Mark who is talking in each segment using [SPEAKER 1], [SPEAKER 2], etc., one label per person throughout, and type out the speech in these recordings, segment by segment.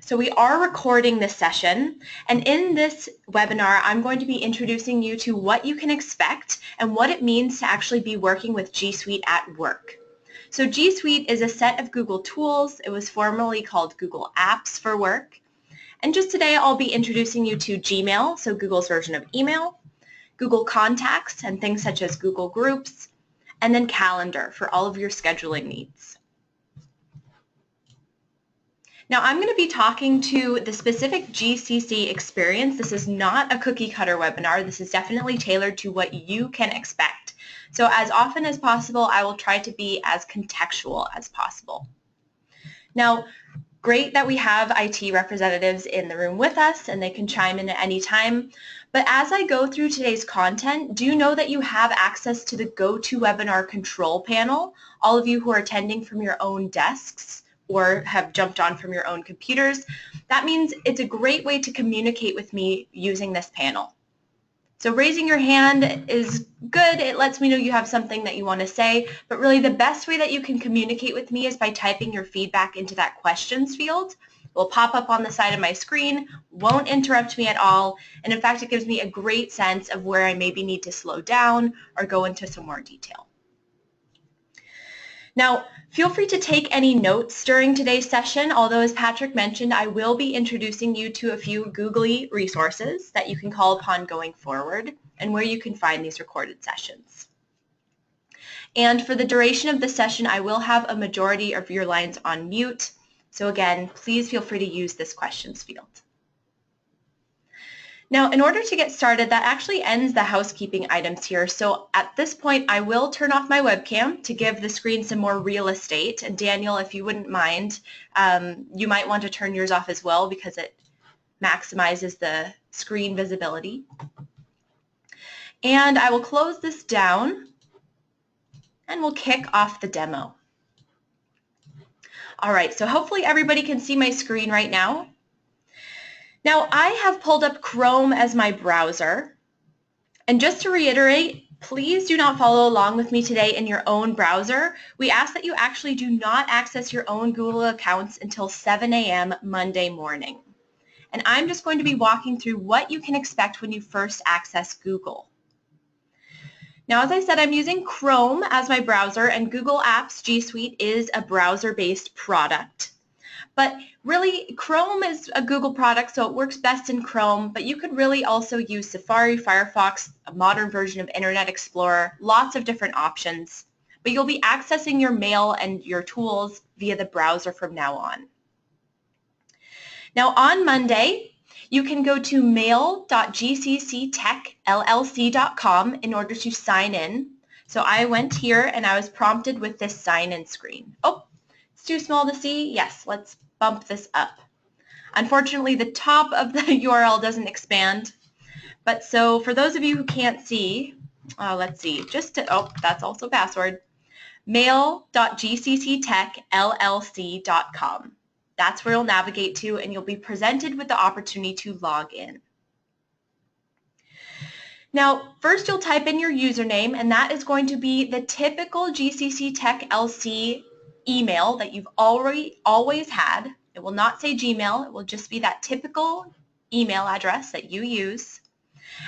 [SPEAKER 1] So we are recording this session, and in this webinar, I'm going to be introducing you to what you can expect and what it means to actually be working with G Suite at work. So G Suite is a set of Google tools. It was formerly called Google Apps for Work. And just today, I'll be introducing you to Gmail, so Google's version of email, Google Contacts and things such as Google Groups, and then Calendar for all of your scheduling needs. Now I'm going to be talking to the specific GCC experience. This is not a cookie cutter webinar. This is definitely tailored to what you can expect. So as often as possible, I will try to be as contextual as possible. Now, great that we have IT representatives in the room with us and they can chime in at any time. But as I go through today's content, do know that you have access to the GoToWebinar control panel, all of you who are attending from your own desks or have jumped on from your own computers. That means it's a great way to communicate with me using this panel. So raising your hand is good. It lets me know you have something that you want to say, but really the best way that you can communicate with me is by typing your feedback into that questions field. It will pop up on the side of my screen, won't interrupt me at all, and in fact it gives me a great sense of where I maybe need to slow down or go into some more detail. Now, feel free to take any notes during today's session, although as Patrick mentioned, I will be introducing you to a few googly resources that you can call upon going forward and where you can find these recorded sessions. And for the duration of the session, I will have a majority of your lines on mute. So again, please feel free to use this questions field. Now, in order to get started, that actually ends the housekeeping items here. So at this point, I will turn off my webcam to give the screen some more real estate. And Daniel, if you wouldn't mind, you might want to turn yours off as well because it maximizes the screen visibility. And I will close this down and we'll kick off the demo. All right, so hopefully everybody can see my screen right now. Now, I have pulled up Chrome as my browser, and just to reiterate, please do not follow along with me today in your own browser. We ask that you actually do not access your own Google accounts until 7 a.m. Monday morning. And I'm just going to be walking through what you can expect when you first access Google. Now, as I said, I'm using Chrome as my browser, and Google Apps G Suite is a browser-based product. But really, Chrome is a Google product, so it works best in Chrome, but you could really also use Safari, Firefox, a modern version of Internet Explorer, lots of different options. But you'll be accessing your mail and your tools via the browser from now on. Now, on Monday, you can go to mail.gcctechllc.com in order to sign in. So I went here and I was prompted with this sign-in screen. Oh, it's too small to see? Yes, let's bump this up. Unfortunately, the top of the URL doesn't expand. But so for those of you who can't see, let's see, that's also password, mail.gcctechllc.com. That's where you'll navigate to, and you'll be presented with the opportunity to log in. Now, first you'll type in your username, and that is going to be the typical GCC Tech LC email that you've always had. It will not say Gmail. It will just be that typical email address that you use.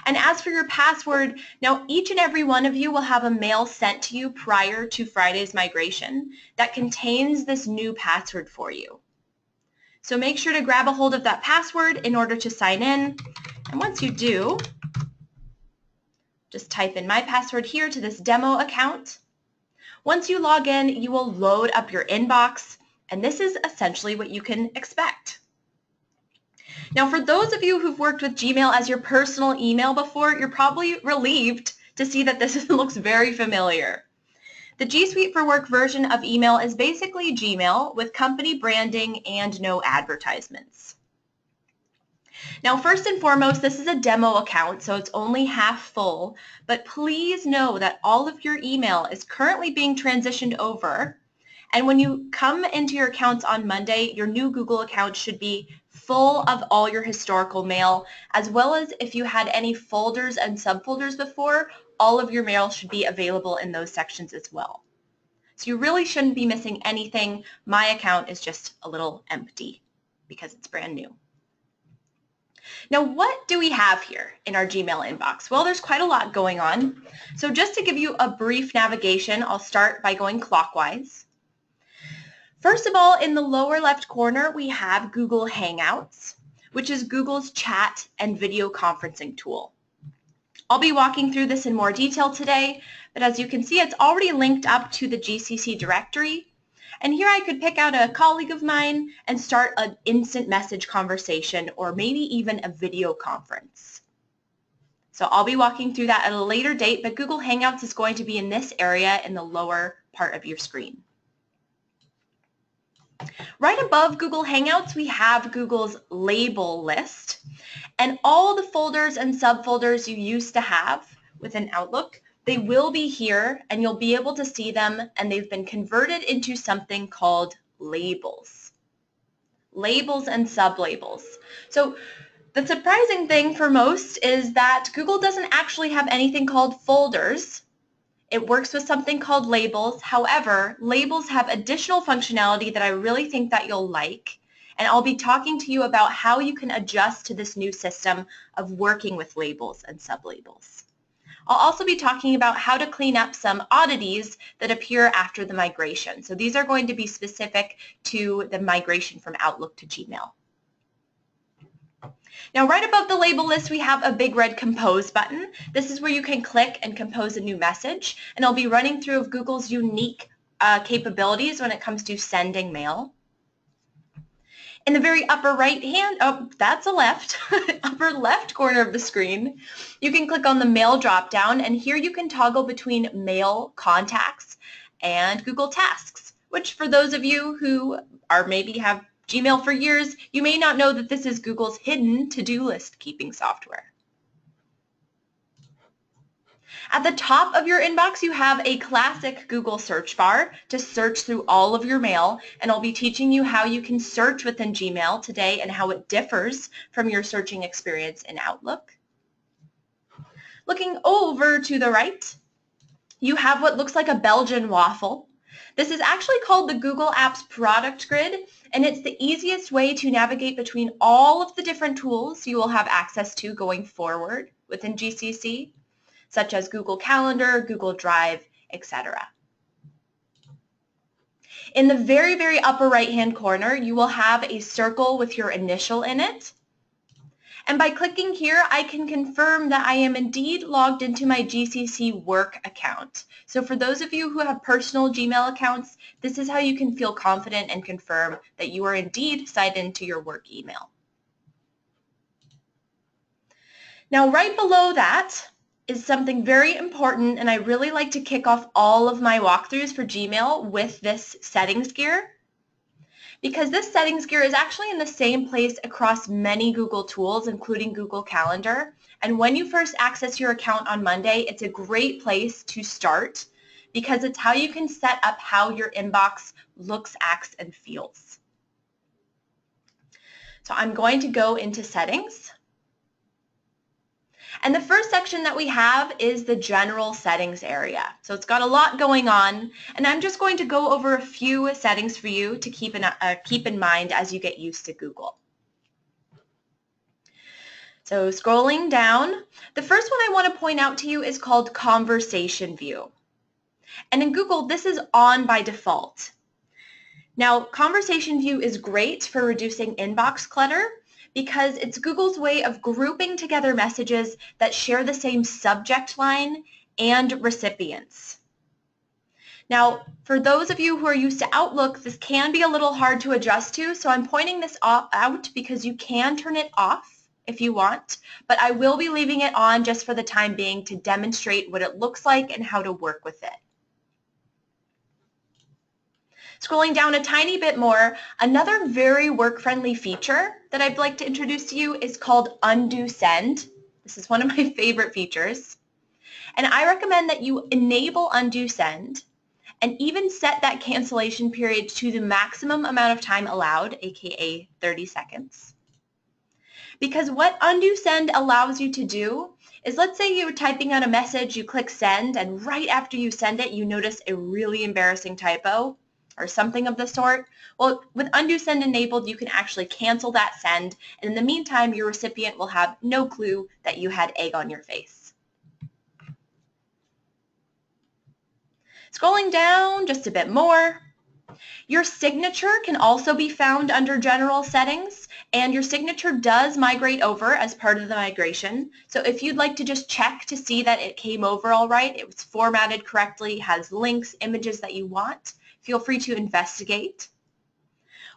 [SPEAKER 1] And as for your password, now each and every one of you will have a mail sent to you prior to Friday's migration that contains this new password for you. So make sure to grab a hold of that password in order to sign in. And once you do, just type in my password here to this demo account. Once you log in, you will load up your inbox, and this is essentially what you can expect. Now, for those of you who've worked with Gmail as your personal email before, you're probably relieved to see that this looks very familiar. The G Suite for Work version of email is basically Gmail with company branding and no advertisements. Now, first and foremost, this is a demo account, so it's only half full, but please know that all of your email is currently being transitioned over, and when you come into your accounts on Monday, your new Google account should be full of all your historical mail, as well as if you had any folders and subfolders before, all of your mail should be available in those sections as well. So you really shouldn't be missing anything. My account is just a little empty because it's brand new. Now, what do we have here in our Gmail inbox? Well, there's quite a lot going on. So just to give you a brief navigation, I'll start by going clockwise. First of all, in the lower left corner, we have Google Hangouts, which is Google's chat and video conferencing tool. I'll be walking through this in more detail today, but as you can see, it's already linked up to the GCC directory. And here I could pick out a colleague of mine and start an instant message conversation or maybe even a video conference. So I'll be walking through that at a later date, but Google Hangouts is going to be in this area in the lower part of your screen. Right above Google Hangouts, we have Google's label list, and all the folders and subfolders you used to have within Outlook, they will be here, and you'll be able to see them, and they've been converted into something called labels. Labels and sublabels. So the surprising thing for most is that Google doesn't actually have anything called folders. It works with something called labels. However, labels have additional functionality that I really think that you'll like, and I'll be talking to you about how you can adjust to this new system of working with labels and sublabels. I'll also be talking about how to clean up some oddities that appear after the migration. So these are going to be specific to the migration from Outlook to Gmail. Now, right above the label list, we have a big red Compose button. This is where you can click and compose a new message, and I'll be running through Google's unique capabilities when it comes to sending mail. In the very upper right hand, oh, that's a left, upper left corner of the screen, you can click on the Mail drop-down, and here you can toggle between Mail Contacts and Google Tasks, which for those of you who are maybe have Gmail for years, you may not know that this is Google's hidden to-do list keeping software. At the top of your inbox, you have a classic Google search bar to search through all of your mail, and I'll be teaching you how you can search within Gmail today and how it differs from your searching experience in Outlook. Looking over to the right, you have what looks like a Belgian waffle. This is actually called the Google Apps Product Grid, and it's the easiest way to navigate between all of the different tools you will have access to going forward within GCC, such as Google Calendar, Google Drive, etc. In the very, very upper right-hand corner, you will have a circle with your initial in it. And by clicking here, I can confirm that I am indeed logged into my GCC work account. So for those of you who have personal Gmail accounts, this is how you can feel confident and confirm that you are indeed signed into your work email. Now, right below that is something very important, and I really like to kick off all of my walkthroughs for Gmail with this settings gear, because this settings gear is actually in the same place across many Google tools, including Google Calendar. And when you first access your account on Monday, it's a great place to start because it's how you can set up how your inbox looks, acts, and feels. So I'm going to go into settings. And the first section that we have is the general settings area. So it's got a lot going on, and I'm just going to go over a few settings for you to keep in mind as you get used to Google. So scrolling down, the first one I want to point out to you is called Conversation View. And in Google, this is on by default. Now, Conversation View is great for reducing inbox clutter, because it's Google's way of grouping together messages that share the same subject line and recipients. Now, for those of you who are used to Outlook, this can be a little hard to adjust to, so I'm pointing this out because you can turn it off if you want, but I will be leaving it on just for the time being to demonstrate what it looks like and how to work with it. Scrolling down a tiny bit more, another very work-friendly feature that I'd like to introduce to you is called Undo Send. This is one of my favorite features. And I recommend that you enable Undo Send and even set that cancellation period to the maximum amount of time allowed, aka 30 seconds. Because what Undo Send allows you to do is, let's say you're typing out a message, you click send, and right after you send it, you notice a really embarrassing typo. or something of the sort. Well, with undo send enabled, you can actually cancel that send, and in the meantime, your recipient will have no clue that you had egg on your face. Scrolling down just a bit more, your signature can also be found under General Settings, and your signature does migrate over as part of the migration. So if you'd like to just check to see that it came over all right, it was formatted correctly, has links, images that you want, feel free to investigate.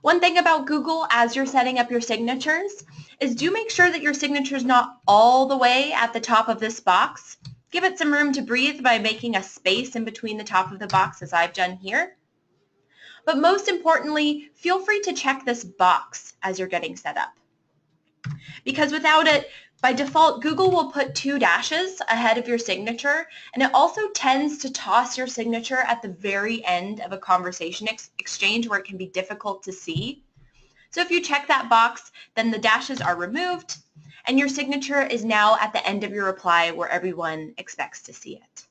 [SPEAKER 1] One thing about Google as you're setting up your signatures is do make sure that your signature is not all the way at the top of this box. Give it some room to breathe by making a space in between the top of the box as I've done here. But most importantly, feel free to check this box as you're getting set up. Because without it, by default, Google will put 2 dashes ahead of your signature, and it also tends to toss your signature at the very end of a conversation exchange where it can be difficult to see. So if you check that box, then the dashes are removed, and your signature is now at the end of your reply where everyone expects to see it.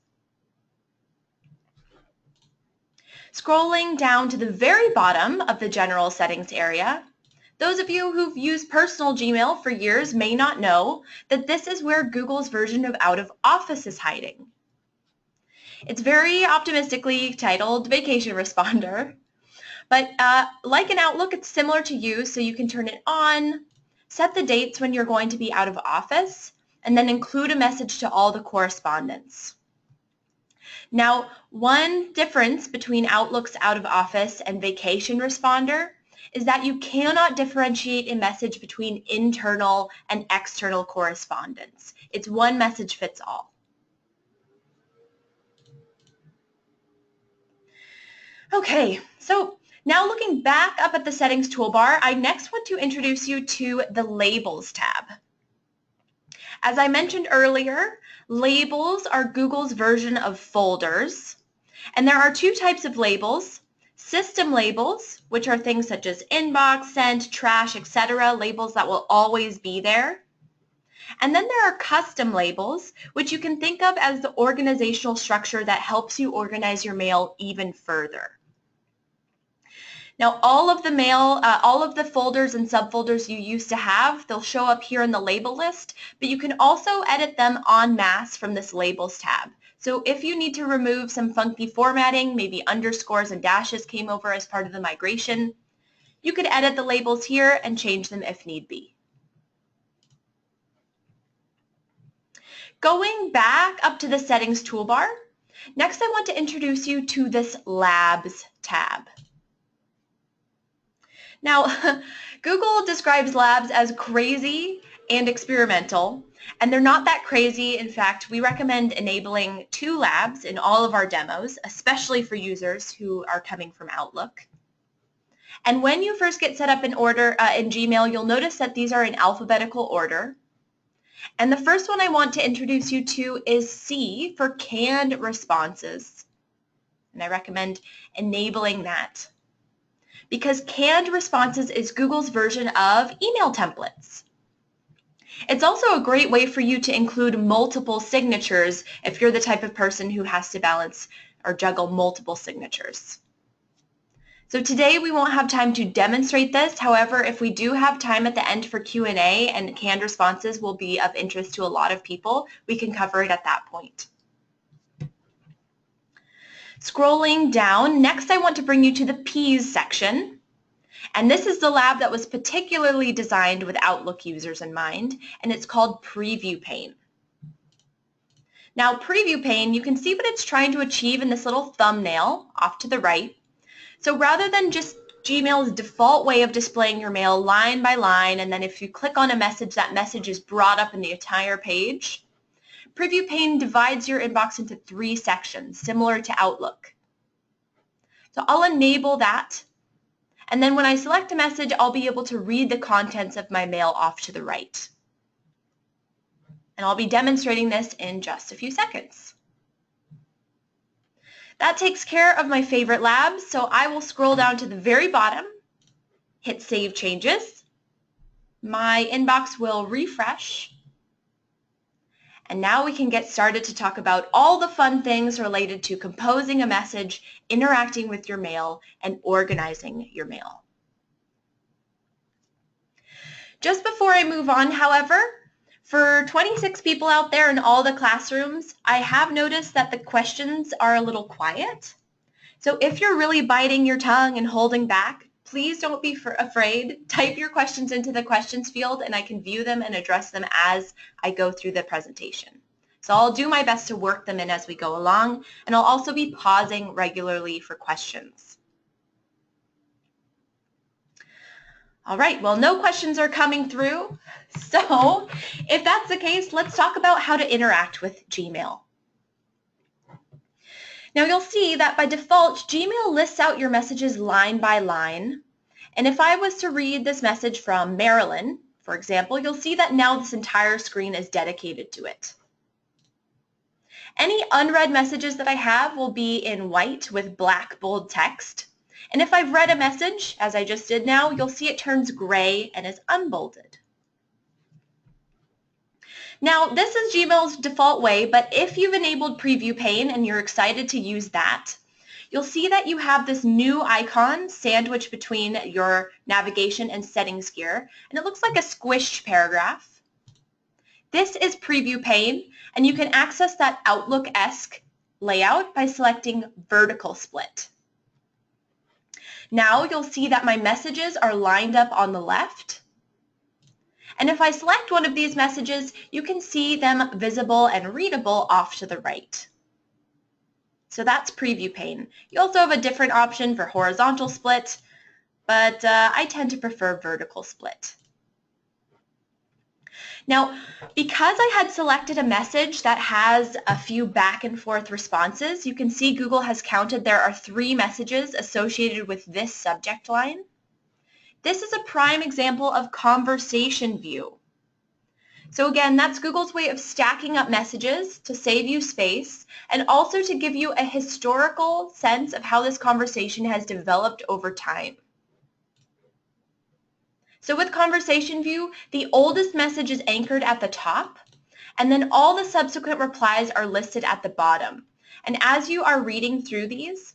[SPEAKER 1] Scrolling down to the very bottom of the General Settings area, those of you who've used personal Gmail for years may not know that this is where Google's version of Out of Office is hiding. It's very optimistically titled Vacation Responder, but like in Outlook, it's similar to you, so you can turn it on, set the dates when you're going to be out of office, and then include a message to all the correspondence. Now, one difference between Outlook's Out of Office and Vacation Responder is that you cannot differentiate a message between internal and external correspondence. It's one message fits all. Okay, so now looking back up at the settings toolbar, I next want to introduce you to the Labels tab. As I mentioned earlier, labels are Google's version of folders, and there are 2 types of labels. System labels, which are things such as inbox, sent, trash, etc., labels that will always be there. And then there are custom labels, which you can think of as the organizational structure that helps you organize your mail even further. Now, all of the folders and subfolders you used to have, they'll show up here in the label list, but you can also edit them en masse from this Labels tab. So if you need to remove some funky formatting, maybe underscores and dashes came over as part of the migration, you could edit the labels here and change them if need be. Going back up to the Settings toolbar, next I want to introduce you to this Labs tab. Now, Google describes labs as crazy and experimental, and they're not that crazy. In fact, we recommend enabling 2 labs in all of our demos, especially for users who are coming from Outlook. And when you first get set up in Gmail, you'll notice that these are in alphabetical order. And the first one I want to introduce you to is C for canned responses. And I recommend enabling that, because canned responses is Google's version of email templates. It's also a great way for you to include multiple signatures if you're the type of person who has to balance or juggle multiple signatures. So today we won't have time to demonstrate this. However, if we do have time at the end for Q&A and canned responses will be of interest to a lot of people, we can cover it at that point. Scrolling down, next I want to bring you to the P's section. And this is the lab that was particularly designed with Outlook users in mind, and it's called Preview Pane. Now, Preview Pane, you can see what it's trying to achieve in this little thumbnail off to the right. So rather than just Gmail's default way of displaying your mail line by line, and then if you click on a message, that message is brought up in the entire page, Preview Pane divides your inbox into 3 sections, similar to Outlook. So I'll enable that, and then when I select a message, I'll be able to read the contents of my mail off to the right. And I'll be demonstrating this in just a few seconds. That takes care of my favorite labs, so I will scroll down to the very bottom, hit Save Changes. My inbox will refresh, And now we can get started to talk about all the fun things related to composing a message, interacting with your mail, and organizing your mail. Just before I move on, however, for 26 people out there in all the classrooms, I have noticed that the questions are a little quiet. So if you're really biting your tongue and holding back, please don't be afraid. Type your questions into the questions field and I can view them and address them as I go through the presentation. So I'll do my best to work them in as we go along, and I'll also be pausing regularly for questions. All right, well, no questions are coming through. So if that's the case, let's talk about how to interact with Gmail. Now you'll see that by default, Gmail lists out your messages line by line. And if I was to read this message from Marilyn, for example, you'll see that now this entire screen is dedicated to it. Any unread messages that I have will be in white with black bold text. And if I've read a message, as I just did now, you'll see it turns gray and is unbolded. Now, this is Gmail's default way, but if you've enabled preview pane and you're excited to use that, you'll see that you have this new icon sandwiched between your navigation and settings gear, and it looks like a squished paragraph. This is preview pane, and you can access that Outlook-esque layout by selecting vertical split. Now you'll see that my messages are lined up on the left. And if I select one of these messages, you can see them visible and readable off to the right. So that's preview pane. You also have a different option for horizontal split, but I tend to prefer vertical split. Now, because I had selected a message that has a few back and forth responses, you can see Google has counted there are 3 messages associated with this subject line. This is a prime example of conversation view. So again, that's Google's way of stacking up messages to save you space and also to give you a historical sense of how this conversation has developed over time. So with Conversation View, the oldest message is anchored at the top, and then all the subsequent replies are listed at the bottom. And as you are reading through these,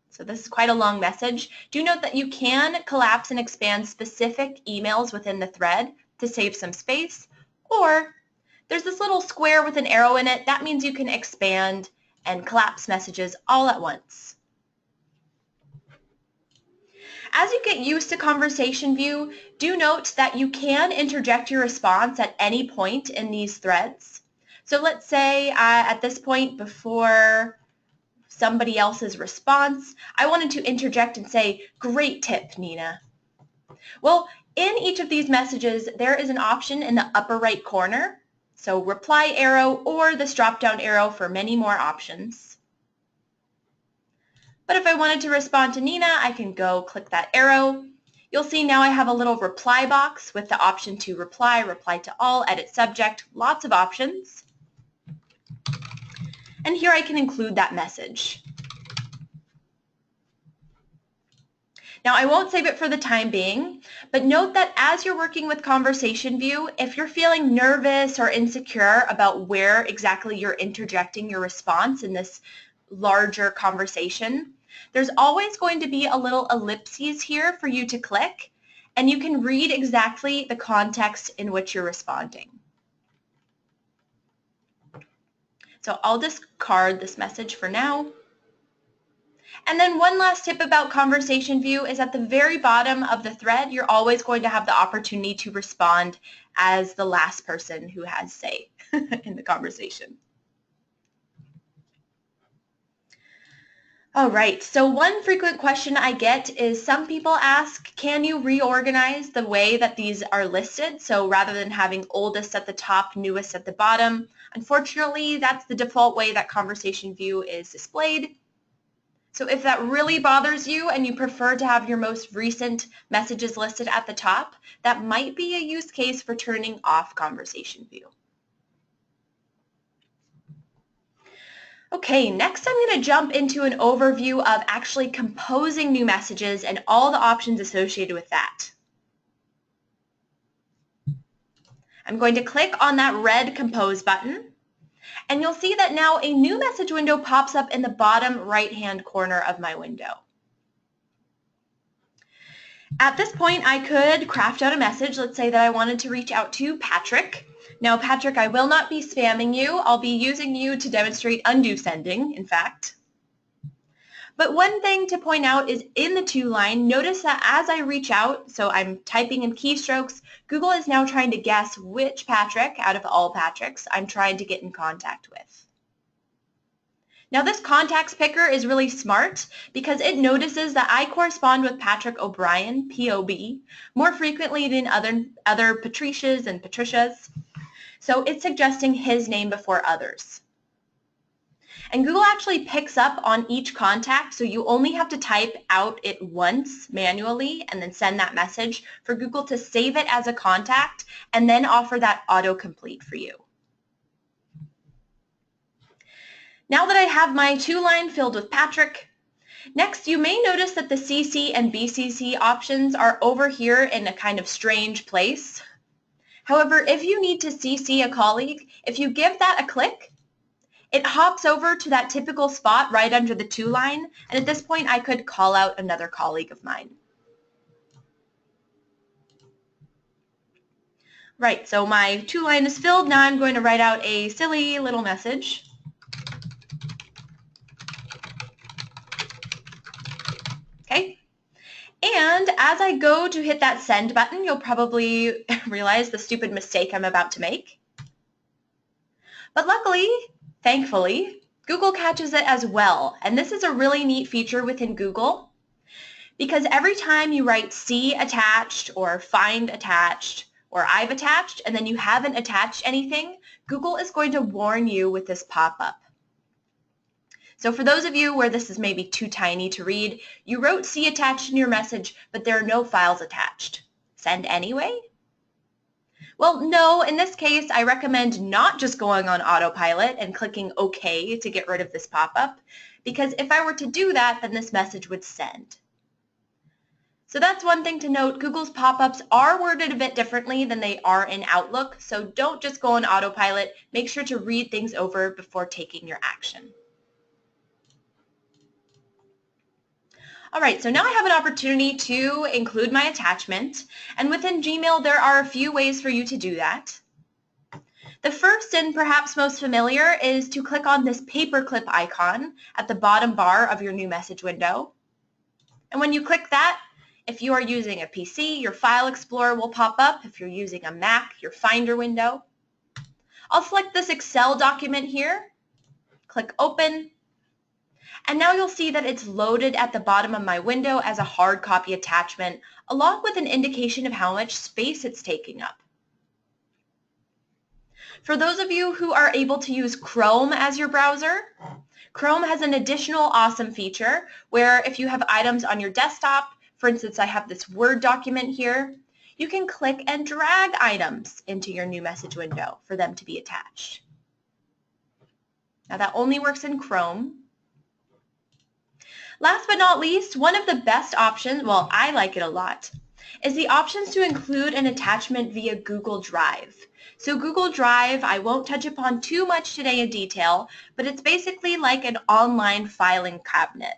[SPEAKER 1] so this is quite a long message, do note that you can collapse and expand specific emails within the thread to save some space, or there's this little square with an arrow in it. That means you can expand and collapse messages all at once. As you get used to Conversation View, do note that you can interject your response at any point in these threads. So let's say at this point before somebody else's response, I wanted to interject and say, "Great tip, Nina." Well, in each of these messages, there is an option in the upper right corner, so reply arrow or this drop-down arrow for many more options. But if I wanted to respond to Nina, I can go click that arrow. You'll see now I have a little reply box with the option to reply, reply to all, edit subject, lots of options. And here I can include that message. Now I won't save it for the time being, but note that as you're working with Conversation View, if you're feeling nervous or insecure about where exactly you're interjecting your response in this larger conversation, there's always going to be a little ellipses here for you to click, and you can read exactly the context in which you're responding. So I'll discard this message for now. And then one last tip about Conversation View is at the very bottom of the thread, you're always going to have the opportunity to respond as the last person who has say in the conversation. All right, so one frequent question I get is some people ask, can you reorganize the way that these are listed? So rather than having oldest at the top, newest at the bottom, unfortunately, that's the default way that Conversation View is displayed. So if that really bothers you and you prefer to have your most recent messages listed at the top, that might be a use case for turning off Conversation View. Okay, next I'm going to jump into an overview of actually composing new messages and all the options associated with that. I'm going to click on that red Compose button, And you'll see that now a new message window pops up in the bottom right-hand corner of my window. At this point, I could craft out a message. Let's say that I wanted to reach out to Patrick. Now, Patrick, I will not be spamming you. I'll be using you to demonstrate undo sending, in fact. But one thing to point out is in the to line, notice that as I reach out, so I'm typing in keystrokes, Google is now trying to guess which Patrick out of all Patricks I'm trying to get in contact with. Now this contacts picker is really smart because it notices that I correspond with Patrick O'Brien, P-O-B, more frequently than other Patricias and Patricias. So it's suggesting his name before others. And Google actually picks up on each contact, so you only have to type out it once manually and then send that message for Google to save it as a contact and then offer that autocomplete for you. Now that I have my to line filled with Patrick, next you may notice that the CC and BCC options are over here in a kind of strange place. However, if you need to CC a colleague, if you give that a click, it hops over to that typical spot right under the to line, and at this point I could call out another colleague of mine. Right, so my to line is filled. Now I'm going to write out a silly little message. Okay, and as I go to hit that send button, you'll probably realize the stupid mistake I'm about to make. But luckily, thankfully, Google catches it as well, and this is a really neat feature within Google because every time you write see attached or find attached or I've attached and then you haven't attached anything, Google is going to warn you with this pop-up. So for those of you where this is maybe too tiny to read, you wrote see attached in your message, but there are no files attached. Send anyway? Well, no, in this case, I recommend not just going on autopilot and clicking OK to get rid of this pop-up, because if I were to do that, then this message would send. So that's one thing to note. Google's pop-ups are worded a bit differently than they are in Outlook, so don't just go on autopilot. Make sure to read things over before taking your action. All right, so now I have an opportunity to include my attachment, and within Gmail there are a few ways for you to do that. The first and perhaps most familiar is to click on this paperclip icon at the bottom bar of your new message window. And when you click that, if you are using a PC, your File Explorer will pop up. If you're using a Mac, your Finder window. I'll select this Excel document here, click Open, and now you'll see that it's loaded at the bottom of my window as a hard copy attachment, along with an indication of how much space it's taking up. For those of you who are able to use Chrome as your browser, Chrome has an additional awesome feature where if you have items on your desktop, for instance, I have this Word document here, you can click and drag items into your new message window for them to be attached. Now that only works in Chrome. Last but not least, one of the best options, well, I like it a lot, is the options to include an attachment via Google Drive. So Google Drive, I won't touch upon too much today in detail, but it's basically like an online filing cabinet.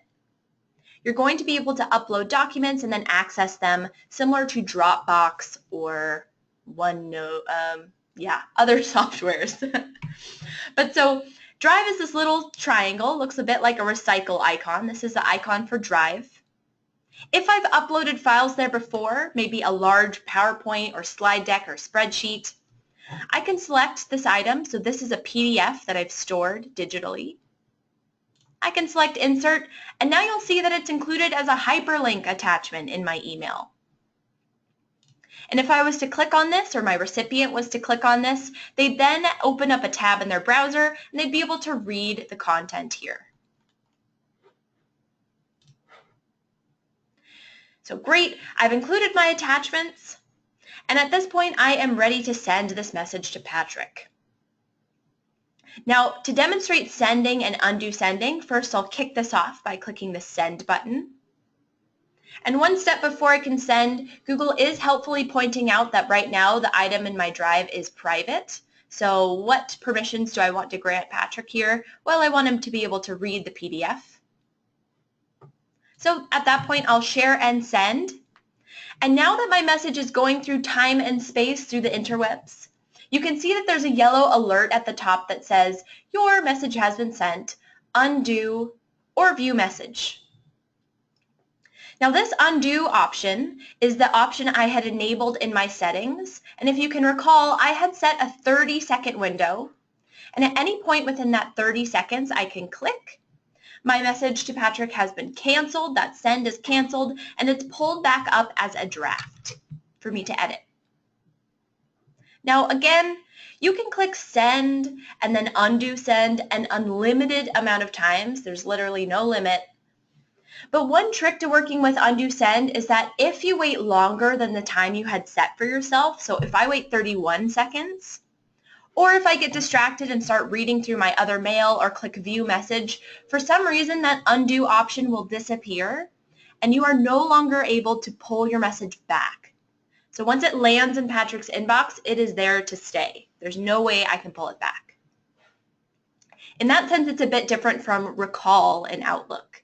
[SPEAKER 1] You're going to be able to upload documents and then access them similar to Dropbox or OneNote, other softwares. But so Drive is this little triangle, looks a bit like a recycle icon. This is the icon for Drive. If I've uploaded files there before, maybe a large PowerPoint or slide deck or spreadsheet, I can select this item. So this is a PDF that I've stored digitally. I can select Insert, and now you'll see that it's included as a hyperlink attachment in my email. And if I was to click on this, or my recipient was to click on this, they'd then open up a tab in their browser, and they'd be able to read the content here. So great, I've included my attachments, and at this point I am ready to send this message to Patrick. Now, to demonstrate sending and undo sending, first I'll kick this off by clicking the Send button. And one step before I can send, Google is helpfully pointing out that right now the item in my drive is private. So what permissions do I want to grant Patrick here? Well, I want him to be able to read the PDF. So at that point, I'll share and send. And now that my message is going through time and space through the interwebs, you can see that there's a yellow alert at the top that says, your message has been sent, undo, or view message. Now this undo option is the option I had enabled in my settings. And if you can recall, I had set a 30-second window. And at any point within that 30 seconds, I can click. My message to Patrick has been canceled. That send is canceled, and it's pulled back up as a draft for me to edit. Now again, you can click send and then undo send an unlimited amount of times. There's literally no limit. But one trick to working with undo send is that if you wait longer than the time you had set for yourself, so if I wait 31 seconds, or if I get distracted and start reading through my other mail or click view message, for some reason that undo option will disappear and you are no longer able to pull your message back. So once it lands in Patrick's inbox, it is there to stay. There's no way I can pull it back. In that sense, it's a bit different from recall in Outlook.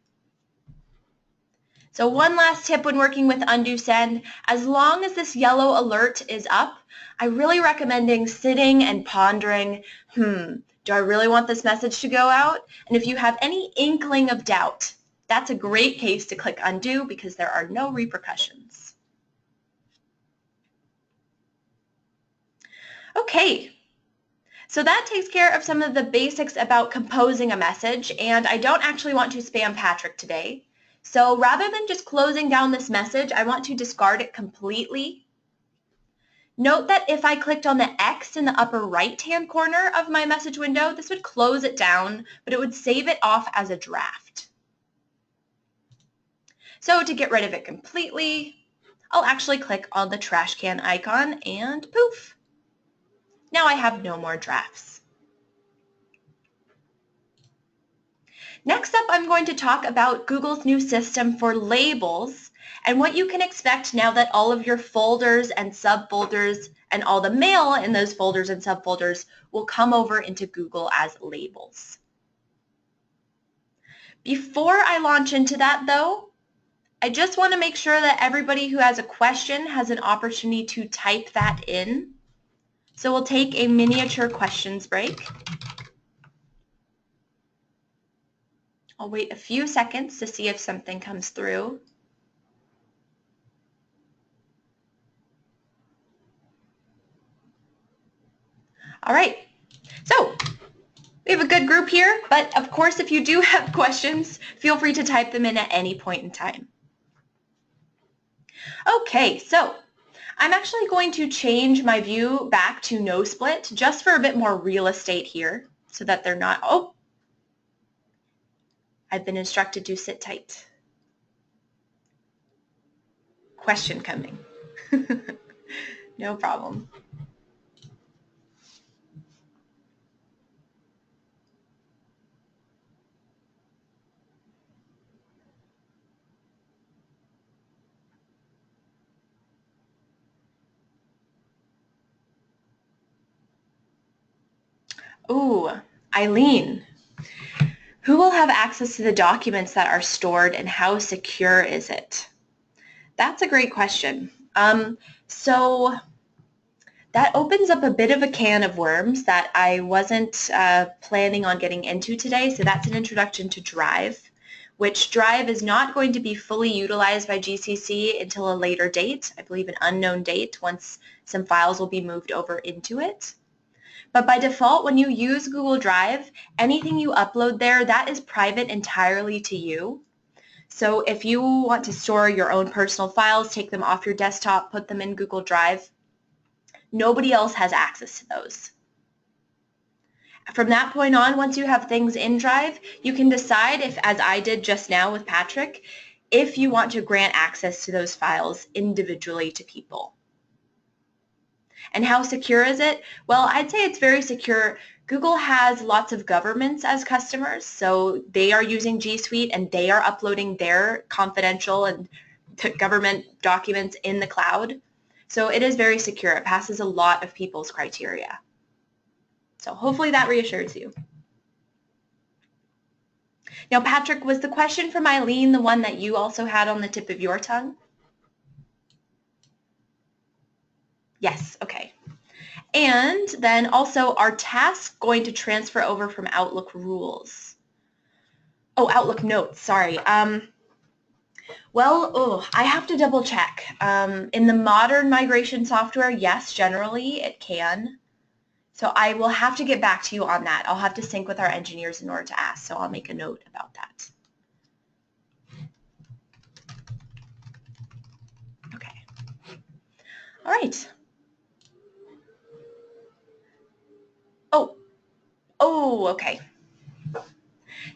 [SPEAKER 1] So one last tip when working with undo send, as long as this yellow alert is up, I really recommending sitting and pondering, do I really want this message to go out? And if you have any inkling of doubt, that's a great case to click undo because there are no repercussions. Okay, so that takes care of some of the basics about composing a message, and I don't actually want to spam Patrick today. So rather than just closing down this message, I want to discard it completely. Note that if I clicked on the X in the upper right-hand corner of my message window, this would close it down, but it would save it off as a draft. So to get rid of it completely, I'll actually click on the trash can icon and poof. Now I have no more drafts. Next up, I'm going to talk about Google's new system for labels and what you can expect now that all of your folders and subfolders and all the mail in those folders and subfolders will come over into Google as labels. Before I launch into that though, I just want to make sure that everybody who has a question has an opportunity to type that in. So we'll take a miniature questions break. I'll wait a few seconds to see if something comes through. All right, so we have a good group here, but of course if you do have questions, feel free to type them in at any point in time. Okay, so I'm actually going to change my view back to no split just for a bit more real estate here so that they're not, oh, I've been instructed to sit tight. Question coming. No problem. Ooh, Eileen. Who will have access to the documents that are stored and how secure is it? That's a great question. So that opens up a bit of a can of worms that I wasn't planning on getting into today. So that's an introduction to Drive, which Drive is not going to be fully utilized by GCC until a later date, I believe an unknown date, once some files will be moved over into it. But by default, when you use Google Drive, anything you upload there, that is private entirely to you. So if you want to store your own personal files, take them off your desktop, put them in Google Drive, nobody else has access to those. From that point on, once you have things in Drive, you can decide if, as I did just now with Patrick, if you want to grant access to those files individually to people. And how secure is it? Well, I'd say it's very secure. Google has lots of governments as customers, so they are using G Suite and they are uploading their confidential and government documents in the cloud. So it is very secure. It passes a lot of people's criteria. So hopefully that reassures you. Now, Patrick, was the question from Eileen the one that you also had on the tip of your tongue? Yes, okay. And then also, are tasks going to transfer over from Outlook rules? Oh, Outlook notes, sorry. Well, I have to double check. In the modern migration software, yes, generally it can. So I will have to get back to you on that. I'll have to sync with our engineers in order to ask, so I'll make a note about that. Okay. All right. Oh, okay.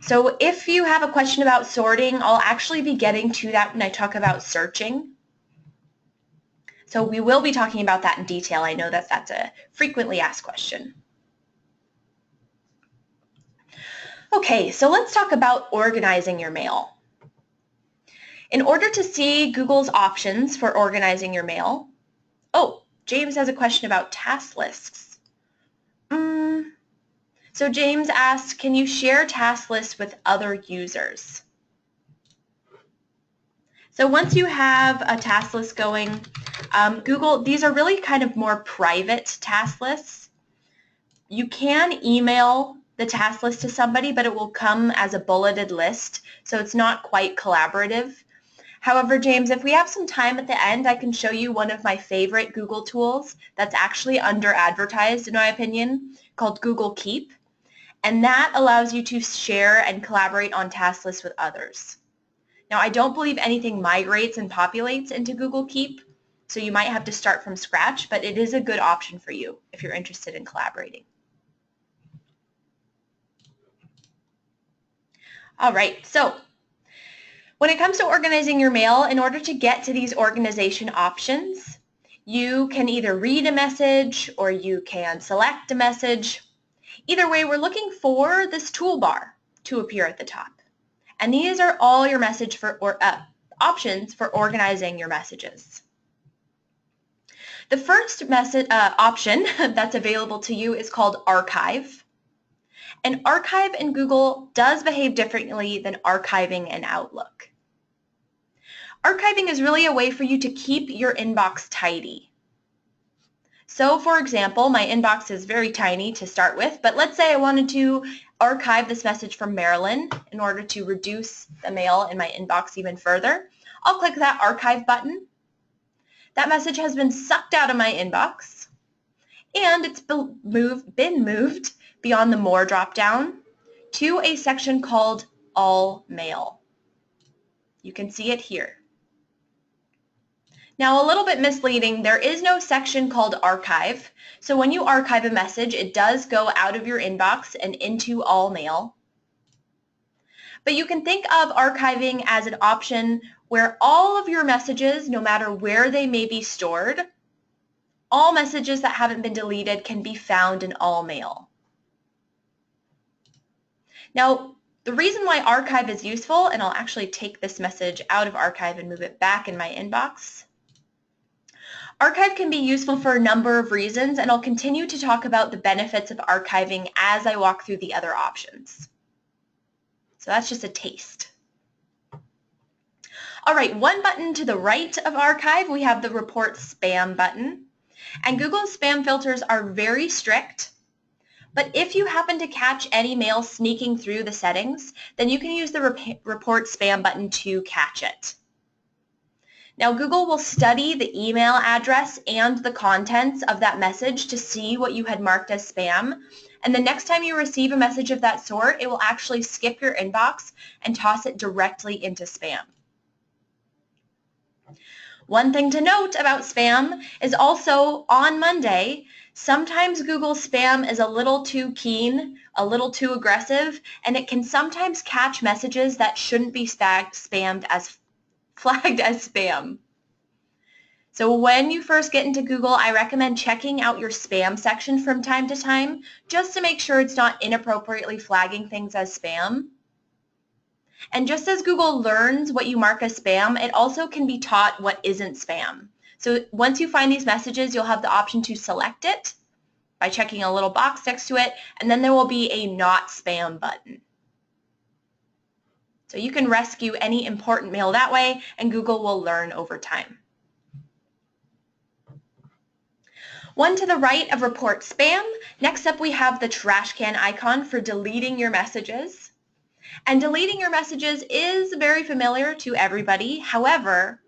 [SPEAKER 1] So if you have a question about sorting, I'll actually be getting to that when I talk about searching. So we will be talking about that in detail. I know that that's a frequently asked question. Okay, so let's talk about organizing your mail. In order to see Google's options for organizing your mail, oh, James has a question about task lists. So James asked, can you share task lists with other users? So once you have a task list going, Google, these are really kind of more private task lists. You can email the task list to somebody, but it will come as a bulleted list, so it's not quite collaborative. However, James, if we have some time at the end, I can show you one of my favorite Google tools that's actually under-advertised, in my opinion, called Google Keep. And that allows you to share and collaborate on task lists with others. Now, I don't believe anything migrates and populates into Google Keep, so you might have to start from scratch, but it is a good option for you if you're interested in collaborating. All right, so when it comes to organizing your mail, in order to get to these organization options, you can either read a message or you can select a message. Either way, we're looking for this toolbar to appear at the top. And these are all your message for options for organizing your messages. The first option that's available to you is called Archive. And Archive in Google does behave differently than archiving in Outlook. Archiving is really a way for you to keep your inbox tidy. So, for example, my inbox is very tiny to start with, but let's say I wanted to archive this message from Marilyn in order to reduce the mail in my inbox even further. I'll click that Archive button. That message has been sucked out of my inbox, and it's been moved beyond the More drop-down to a section called All Mail. You can see it here. Now, a little bit misleading, there is no section called Archive. So when you archive a message, it does go out of your inbox and into All Mail. But you can think of archiving as an option where all of your messages, no matter where they may be stored, all messages that haven't been deleted can be found in All Mail. Now, the reason why Archive is useful, and I'll actually take this message out of Archive and move it back in my inbox. Archive can be useful for a number of reasons, and I'll continue to talk about the benefits of archiving as I walk through the other options. So that's just a taste. All right, one button to the right of Archive, we have the Report Spam button. And Google's spam filters are very strict, but if you happen to catch any mail sneaking through the settings, then you can use the Report Spam button to catch it. Now, Google will study the email address and the contents of that message to see what you had marked as spam. And the next time you receive a message of that sort, it will actually skip your inbox and toss it directly into spam. One thing to note about spam is also on Monday, sometimes Google spam is a little too keen, a little too aggressive, and it can sometimes catch messages that shouldn't be flagged as spam. So when you first get into Google, I recommend checking out your spam section from time to time just to make sure it's not inappropriately flagging things as spam. And just as Google learns what you mark as spam, it also can be taught what isn't spam. So once you find these messages, you'll have the option to select it by checking a little box next to it, and then there will be a not spam button. So you can rescue any important mail that way, and Google will learn over time. One to the right of report spam. Next up we have the trash can icon for deleting your messages. And deleting your messages is very familiar to everybody. However,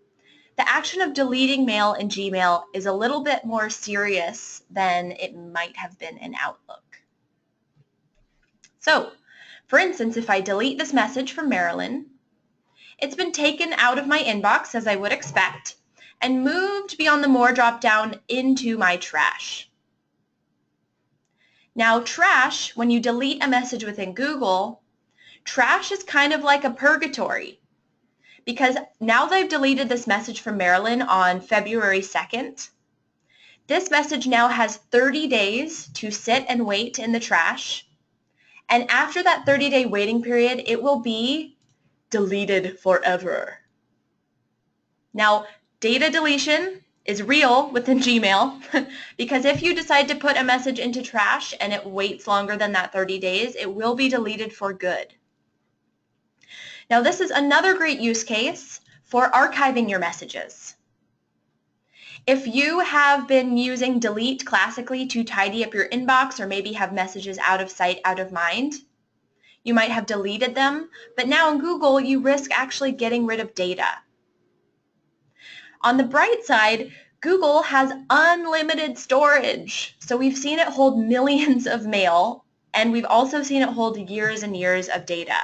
[SPEAKER 1] the action of deleting mail in Gmail is a little bit more serious than it might have been in Outlook. So, for instance, if I delete this message from Marilyn, it's been taken out of my inbox, as I would expect, and moved beyond the More drop-down into my trash. Now, trash, when you delete a message within Google, trash is kind of like a purgatory, because now that I've deleted this message from Marilyn on February 2nd, this message now has 30 days to sit and wait in the trash. And after that 30-day waiting period, it will be deleted forever. Now, data deletion is real within Gmail because if you decide to put a message into trash and it waits longer than that 30 days, it will be deleted for good. Now, this is another great use case for archiving your messages. If you have been using delete classically to tidy up your inbox or maybe have messages out of sight, out of mind, you might have deleted them, but now in Google you risk actually getting rid of data. On the bright side, Google has unlimited storage. So we've seen it hold millions of mail, and we've also seen it hold years and years of data.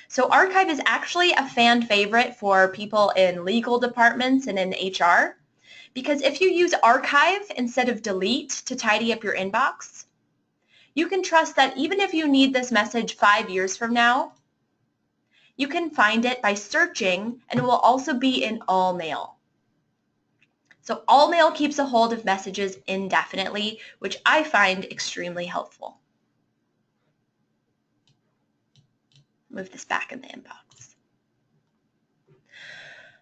[SPEAKER 1] So Archive is actually a fan favorite for people in legal departments and in HR. Because if you use Archive instead of Delete to tidy up your inbox, you can trust that even if you need this message 5 years from now, you can find it by searching, and it will also be in all mail. So all mail keeps a hold of messages indefinitely, which I find extremely helpful. Move this back in the inbox.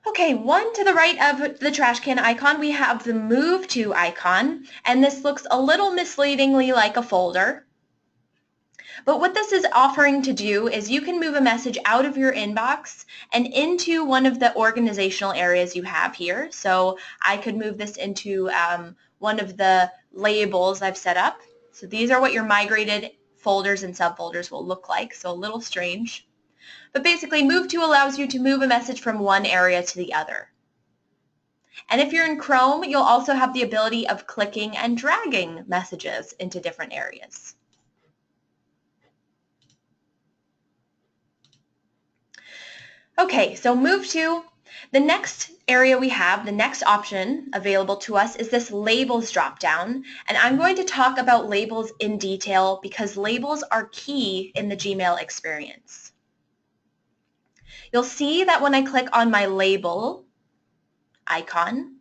[SPEAKER 1] Okay, one to the right of the trash can icon, we have the Move To icon, and this looks a little misleadingly like a folder. But what this is offering to do is you can move a message out of your inbox and into one of the organizational areas you have here. So I could move this into one of the labels I've set up. So these are what your migrated folders and subfolders will look like, so a little strange. But basically, Move To allows you to move a message from one area to the other. And if you're in Chrome, you'll also have the ability of clicking and dragging messages into different areas. Okay, so Move To, the next area we have, the next option available to us is this Labels drop-down. And I'm going to talk about labels in detail because labels are key in the Gmail experience. You'll see that when I click on my label icon,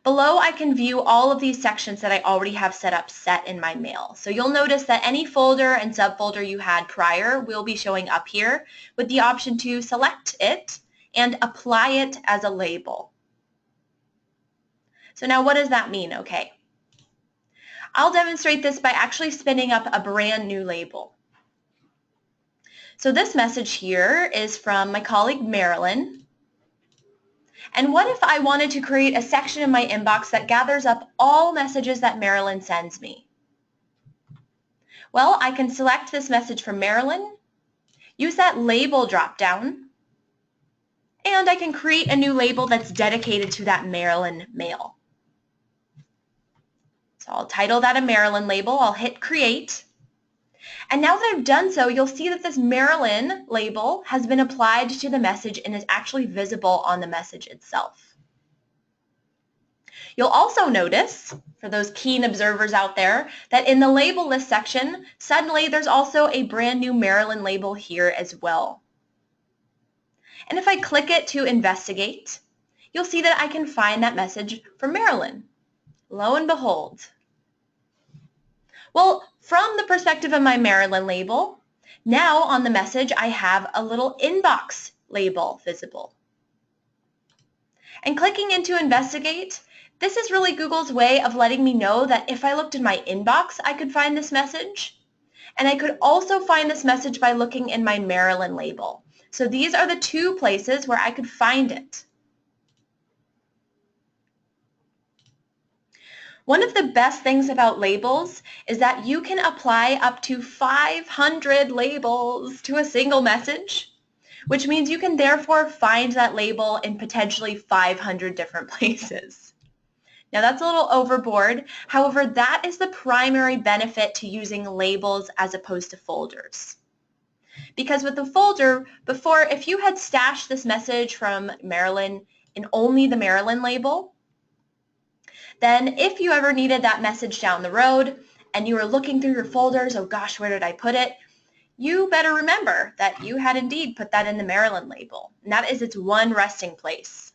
[SPEAKER 1] below I can view all of these sections that I already have set in my mail. So you'll notice that any folder and subfolder you had prior will be showing up here with the option to select it and apply it as a label. So now what does that mean? Okay. I'll demonstrate this by actually spinning up a brand new label. So this message here is from my colleague Marilyn. And what if I wanted to create a section in my inbox that gathers up all messages that Marilyn sends me? Well, I can select this message from Marilyn, use that label drop-down, and I can create a new label that's dedicated to that Marilyn mail. So I'll title that a Marilyn label. I'll hit Create. And now that I've done so, you'll see that this Marilyn label has been applied to the message and is actually visible on the message itself. You'll also notice, for those keen observers out there, that in the label list section, suddenly there's also a brand new Marilyn label here as well. And if I click it to investigate, you'll see that I can find that message from Marilyn. Lo and behold. Well, from the perspective of my Marilyn label, now on the message I have a little inbox label visible. And clicking into investigate, This is really Google's way of letting me know that if I looked in my inbox, I could find this message. And I could also find this message by looking in my Maryland label. So these are the two places where I could find it. One of the best things about labels is that you can apply up to 500 labels to a single message, which means you can therefore find that label in potentially 500 different places. Now that's a little overboard. However, that is the primary benefit to using labels as opposed to folders. Because with the folder, before, if you had stashed this message from Maryland in only the Maryland label, then if you ever needed that message down the road and you were looking through your folders, oh gosh, where did I put it? You better remember that you had indeed put that in the Maryland label, and that is its one resting place.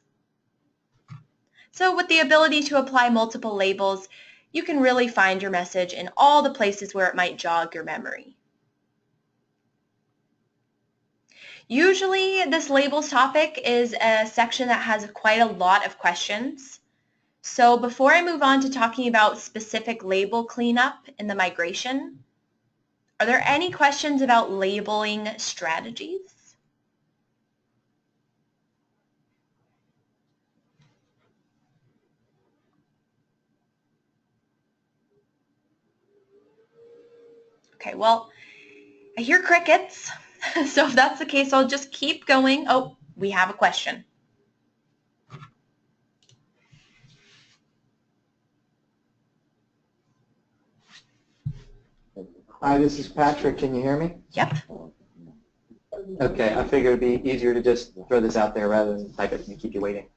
[SPEAKER 1] So with the ability to apply multiple labels, you can really find your message in all the places where it might jog your memory. Usually this labels topic is a section that has quite a lot of questions. So before I move on to talking about specific label cleanup in the migration, are there any questions about labeling strategies? Okay, well, I hear crickets, so if that's the case, I'll just keep going. Oh, we have a question.
[SPEAKER 2] Hi, this is Patrick. Can you hear me?
[SPEAKER 1] Yep.
[SPEAKER 2] Okay, I figured it'd be easier to just throw this out there rather than type it and keep you waiting.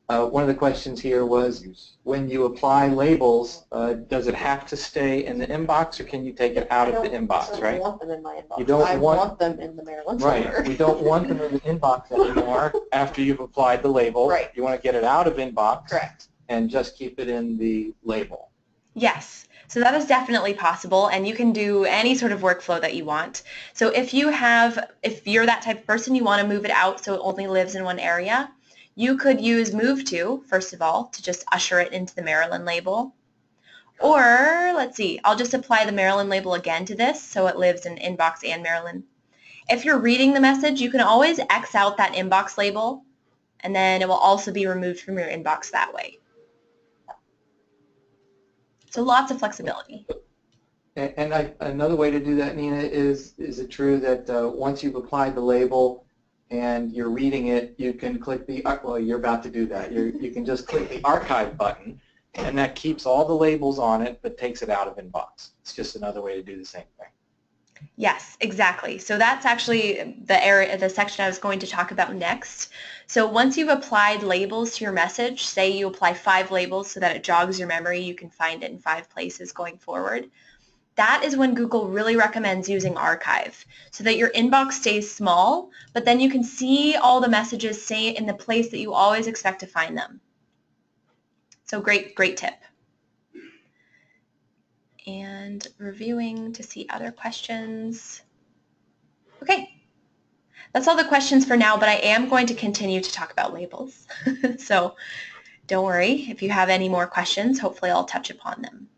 [SPEAKER 2] One of the questions here was, when you apply labels, does it have to stay in the inbox, or can you take it out of the inbox, right?
[SPEAKER 3] I don't want them in my inbox.
[SPEAKER 2] You don't
[SPEAKER 3] want them in the Maryland folder.
[SPEAKER 2] Right, we don't want them in the inbox anymore after you've applied the label.
[SPEAKER 3] Right.
[SPEAKER 2] You want to get it out of inbox.
[SPEAKER 3] Correct.
[SPEAKER 2] And just keep it in the label.
[SPEAKER 1] Yes, so that is definitely possible, and you can do any sort of workflow that you want. So if you're that type of person, you want to move it out so it only lives in one area, you could use move to, first of all, to just usher it into the Maryland label. Or, let's see, I'll just apply the Maryland label again to this so it lives in inbox and Maryland. If you're reading the message, you can always X out that inbox label, and then it will also be removed from your inbox that way. So lots of flexibility.
[SPEAKER 2] And another way to do that, Nina, is it true that once you've applied the label and you're reading it, you can click the, well, you're about to do that. You can just click the archive button, and that keeps all the labels on it but takes it out of inbox. It's just another way to do the same thing.
[SPEAKER 1] Yes, exactly. So that's actually the section I was going to talk about next. So once you've applied labels to your message, say you apply 5 labels so that it jogs your memory, you can find it in 5 places going forward. That is when Google really recommends using Archive so that your inbox stays small, but then you can see all the messages stay in the place that you always expect to find them. So great tip. And reviewing to see other questions. Okay, that's all the questions for now, but I am going to continue to talk about labels. So don't worry, if you have any more questions, hopefully I'll touch upon them.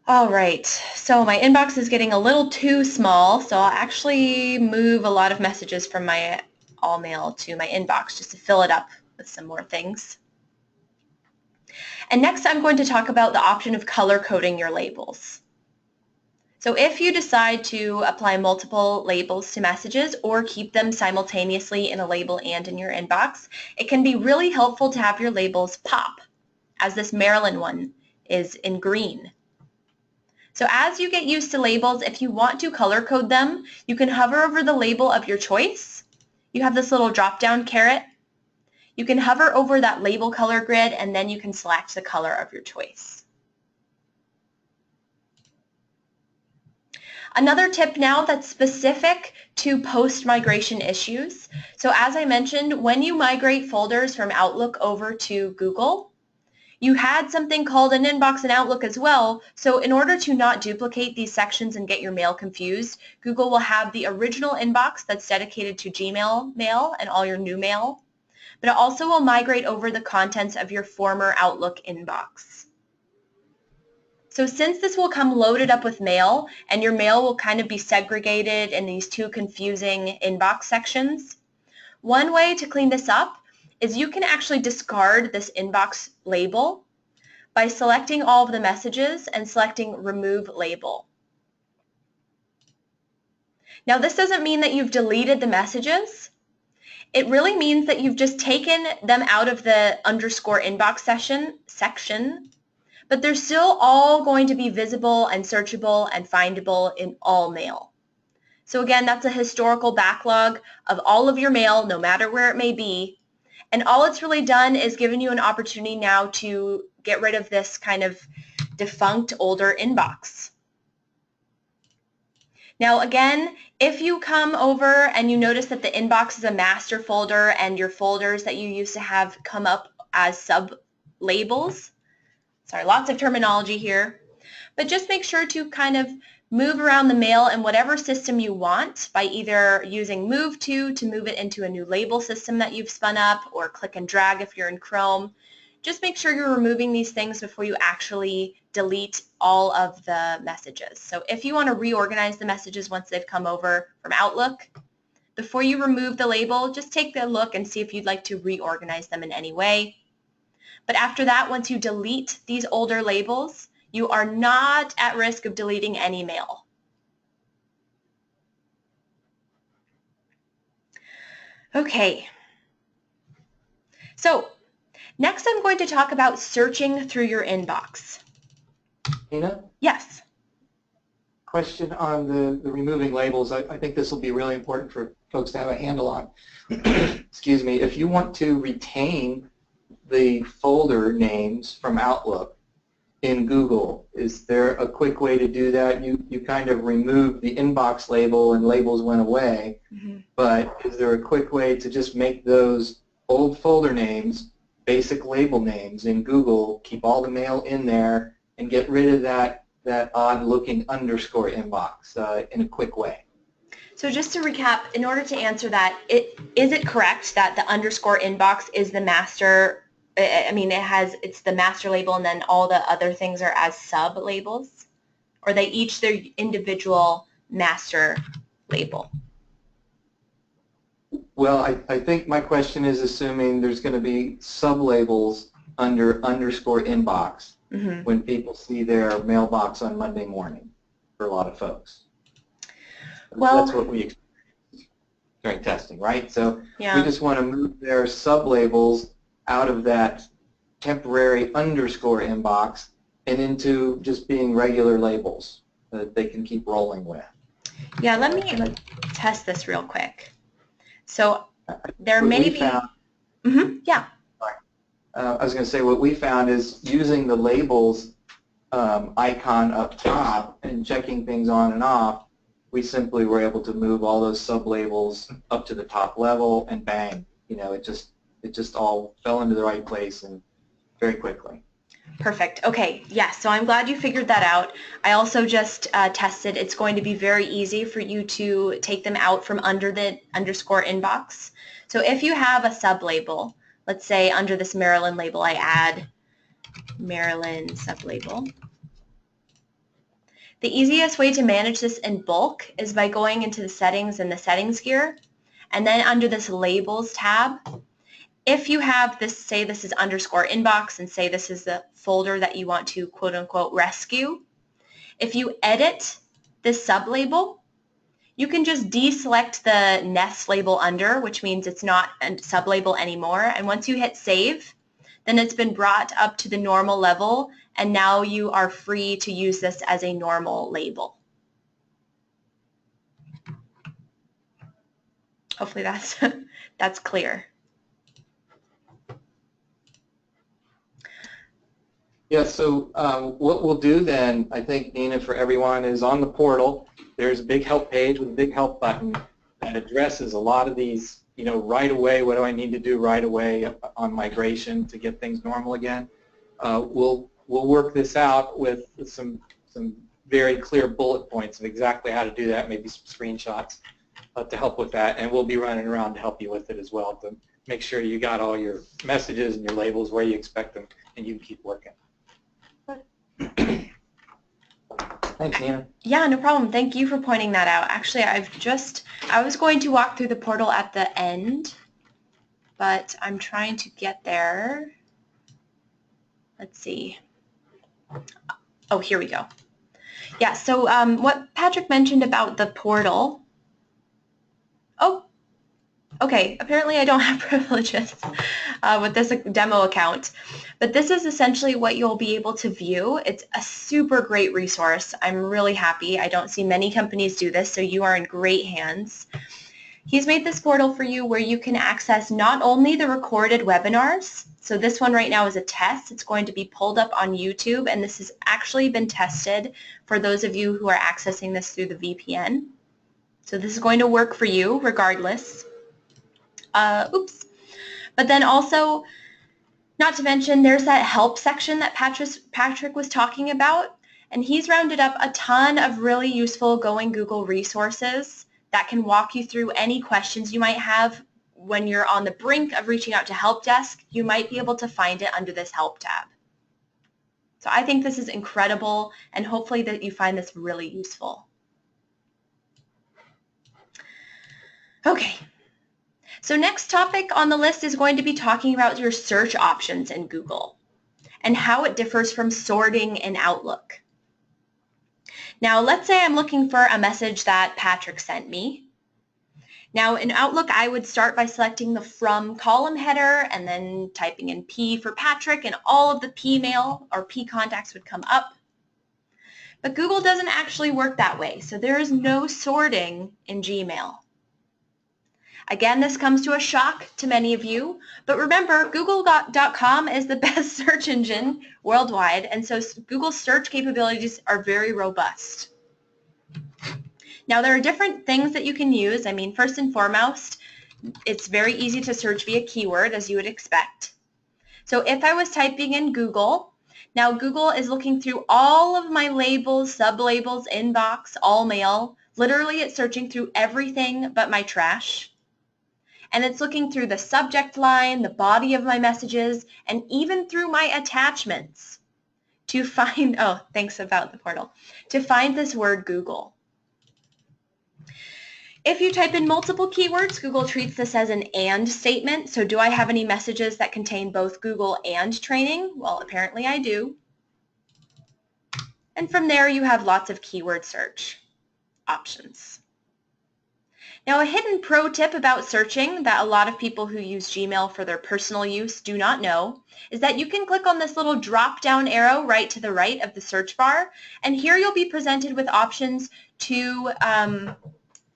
[SPEAKER 1] All right, so my inbox is getting a little too small, so I'll actually move a lot of messages from my all mail to my inbox just to fill it up with some more things. And next I'm going to talk about the option of color coding your labels. So if you decide to apply multiple labels to messages or keep them simultaneously in a label and in your inbox, it can be really helpful to have your labels pop, as this Maryland one is in green. So as you get used to labels, if you want to color code them, you can hover over the label of your choice. You have this little drop-down caret. You can hover over that label color grid, and then you can select the color of your choice. Another tip now that's specific to post-migration issues. So as I mentioned, when you migrate folders from Outlook over to Google, you had something called an inbox in Outlook as well, so in order to not duplicate these sections and get your mail confused, Google will have the original inbox that's dedicated to Gmail mail and all your new mail. but it also will migrate over the contents of your former Outlook inbox. So since this will come loaded up with mail, and your mail will kind of be segregated in these two confusing inbox sections, one way to clean this up is you can actually discard this inbox label by selecting all of the messages and selecting Remove Label. Now this doesn't mean that you've deleted the messages. It really means that you've just taken them out of the underscore inbox section, but they're still all going to be visible and searchable and findable in all mail. So again, that's a historical backlog of all of your mail, no matter where it may be. And all it's really done is given you an opportunity now to get rid of this kind of defunct older inbox. Now again, if you come over and you notice that the inbox is a master folder and your folders that you used to have come up as sub-labels, sorry, lots of terminology here, but just make sure to kind of move around the mail in whatever system you want by either using Move To move it into a new label system that you've spun up, or click and drag if you're in Chrome. Just make sure you're removing these things before you actually delete all of the messages. So if you want to reorganize the messages once they've come over from Outlook, before you remove the label, just take a look and see if you'd like to reorganize them in any way. But after that, once you delete these older labels, you are not at risk of deleting any mail. Okay. So next I'm going to talk about searching through your inbox.
[SPEAKER 2] Nina?
[SPEAKER 1] Yes.
[SPEAKER 2] Question on the removing labels. I think this will be really important for folks to have a handle on. Excuse me. If you want to retain the folder names from Outlook in Google, is there a quick way to do that? You kind of removed the inbox label and labels went away, but is there a quick way to just make those old folder names basic label names in Google, keep all the mail in there, and get rid of that odd-looking underscore inbox in a quick way?
[SPEAKER 1] So just to recap, in order to answer that, is it correct that the underscore inbox is the master? I mean, it's the master label, and then all the other things are as sub labels, or they each their individual master label?
[SPEAKER 2] Well, I think my question is assuming there's going to be sub-labels under underscore inbox when people see their mailbox on Monday morning for a lot of folks. Well, that's what we experienced during testing, right? So we just want to move their sub-labels out of that temporary underscore inbox and into just being regular labels that they can keep rolling with.
[SPEAKER 1] Yeah, let me test this real quick. So there may be... yeah.
[SPEAKER 2] I was going to say what we found is using the labels icon up top and checking things on and off, we simply were able to move all those sub-labels up to the top level, and bang, you know, it just all fell into the right place and very quickly.
[SPEAKER 1] Perfect. Okay, yes, so I'm glad you figured that out. I also just tested. It's going to be very easy for you to take them out from under the underscore inbox. So if you have a sub-label, let's say under this Maryland label I add Maryland sub-label. The easiest way to manage this in bulk is by going into the settings in the settings gear, and then under this labels tab, if you have this, say this is underscore inbox, and say this is the folder that you want to quote unquote rescue, if you edit this sub-label, you can just deselect the nest label under, which means it's not a sub-label anymore, and once you hit save, then it's been brought up to the normal level, and now you are free to use this as a normal label. Hopefully that's clear.
[SPEAKER 2] Yeah, so what we'll do then, I think, Nina, for everyone is on the portal, there's a big help page with a big help button that addresses a lot of these, you know, right away, what do I need to do right away on migration to get things normal again. We'll work this out with some very clear bullet points of exactly how to do that, maybe some screenshots to help with that, and we'll be running around to help you with it as well, to make sure you got all your messages and your labels where you expect them, and you can keep working. Thanks, Nina.
[SPEAKER 1] Yeah, no problem. Thank you for pointing that out. Actually, I was going to walk through the portal at the end, but I'm trying to get there. Let's see. Oh, here we go. Yeah, so what Patrick mentioned about the portal. Oh, okay. Apparently I don't have privileges with this demo account, but this is essentially what you'll be able to view. It's a super great resource. I'm really happy. I don't see many companies do this, so you are in great hands. He's made this portal for you where you can access not only the recorded webinars, so this one right now is a test. It's going to be pulled up on YouTube, and this has actually been tested for those of you who are accessing this through the VPN. So this is going to work for you regardless. Oops. But then also, not to mention, there's that help section that Patrick was talking about, and he's rounded up a ton of really useful Going Google resources that can walk you through any questions you might have when you're on the brink of reaching out to help desk. You might be able to find it under this help tab. So I think this is incredible, and hopefully that you find this really useful. Okay. So next topic on the list is going to be talking about your search options in Google and how it differs from sorting in Outlook. Now let's say I'm looking for a message that Patrick sent me. Now in Outlook I would start by selecting the From column header and then typing in P for Patrick, and all of the P mail or P contacts would come up. But Google doesn't actually work that way, so there is no sorting in Gmail. Again, this comes to a shock to many of you, but remember, Google.com is the best search engine worldwide, and so Google's search capabilities are very robust. Now, there are different things that you can use. I mean, first and foremost, it's very easy to search via keyword, as you would expect. So if I was typing in Google, now Google is looking through all of my labels, sublabels, inbox, all mail. Literally, it's searching through everything but my trash. And it's looking through the subject line, the body of my messages, and even through my attachments to find, oh, thanks about the portal, to find this word Google. If you type in multiple keywords, Google treats this as an and statement. So do I have any messages that contain both Google and training? Well, apparently I do. And from there, you have lots of keyword search options. Now, a hidden pro tip about searching that a lot of people who use Gmail for their personal use do not know is that you can click on this little drop-down arrow right to the right of the search bar, and here you'll be presented with options to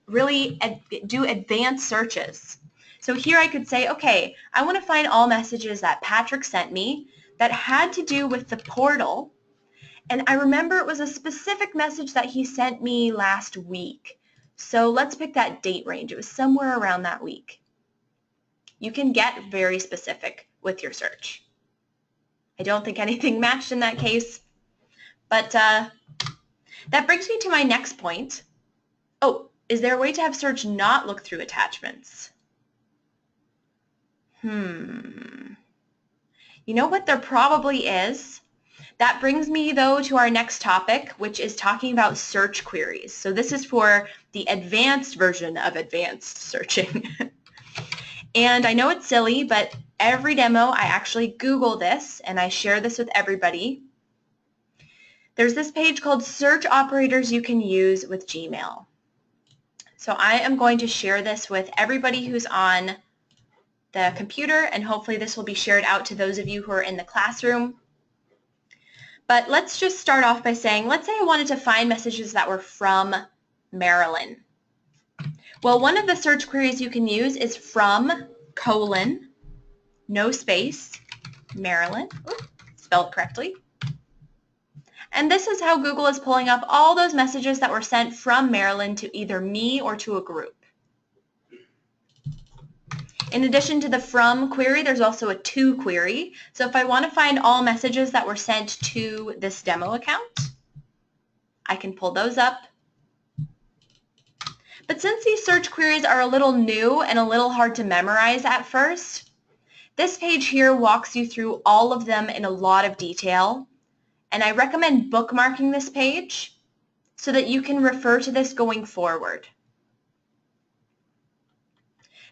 [SPEAKER 1] really do advanced searches. So here I could say, okay, I want to find all messages that Patrick sent me that had to do with the portal, and I remember it was a specific message that he sent me last week. So let's pick that date range. It was somewhere around that week. You can get very specific with your search. I don't think anything matched in that case, but that brings me to my next point. Oh, is there a way to have search not look through attachments? You know what? There probably is. That brings me, though, to our next topic, which is talking about search queries. So this is for the advanced version of advanced searching. And I know it's silly, but every demo, I actually Google this, and I share this with everybody. There's this page called Search Operators You Can Use with Gmail. So I am going to share this with everybody who's on the computer, and hopefully this will be shared out to those of you who are in the classroom. But let's just start off by saying, let's say I wanted to find messages that were from Maryland. Well, one of the search queries you can use is from : no space, Maryland. Spell it correctly. And this is how Google is pulling up all those messages that were sent from Maryland to either me or to a group. In addition to the from query, there's also a to query. So if I want to find all messages that were sent to this demo account, I can pull those up. But since these search queries are a little new and a little hard to memorize at first, this page here walks you through all of them in a lot of detail, and I recommend bookmarking this page so that you can refer to this going forward.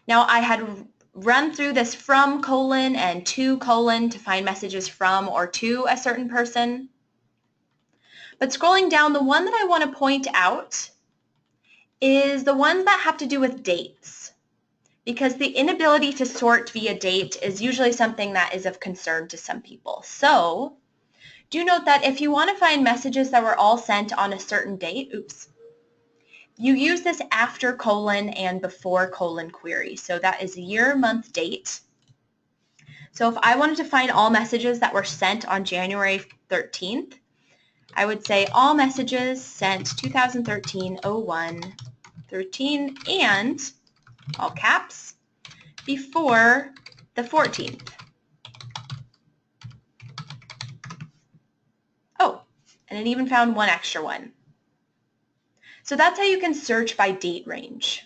[SPEAKER 1] Now, I had run through this from : and to : to find messages from or to a certain person. But scrolling down, the one that I want to point out is the ones that have to do with dates, because the inability to sort via date is usually something that is of concern to some people. So do note that if you want to find messages that were all sent on a certain date, you use this after : and before : query. So that is year, month, date. So if I wanted to find all messages that were sent on January 13th, I would say all messages sent 2013-01-13 and, all caps, before the 14th. Oh, and it even found one extra one. So that's how you can search by date range.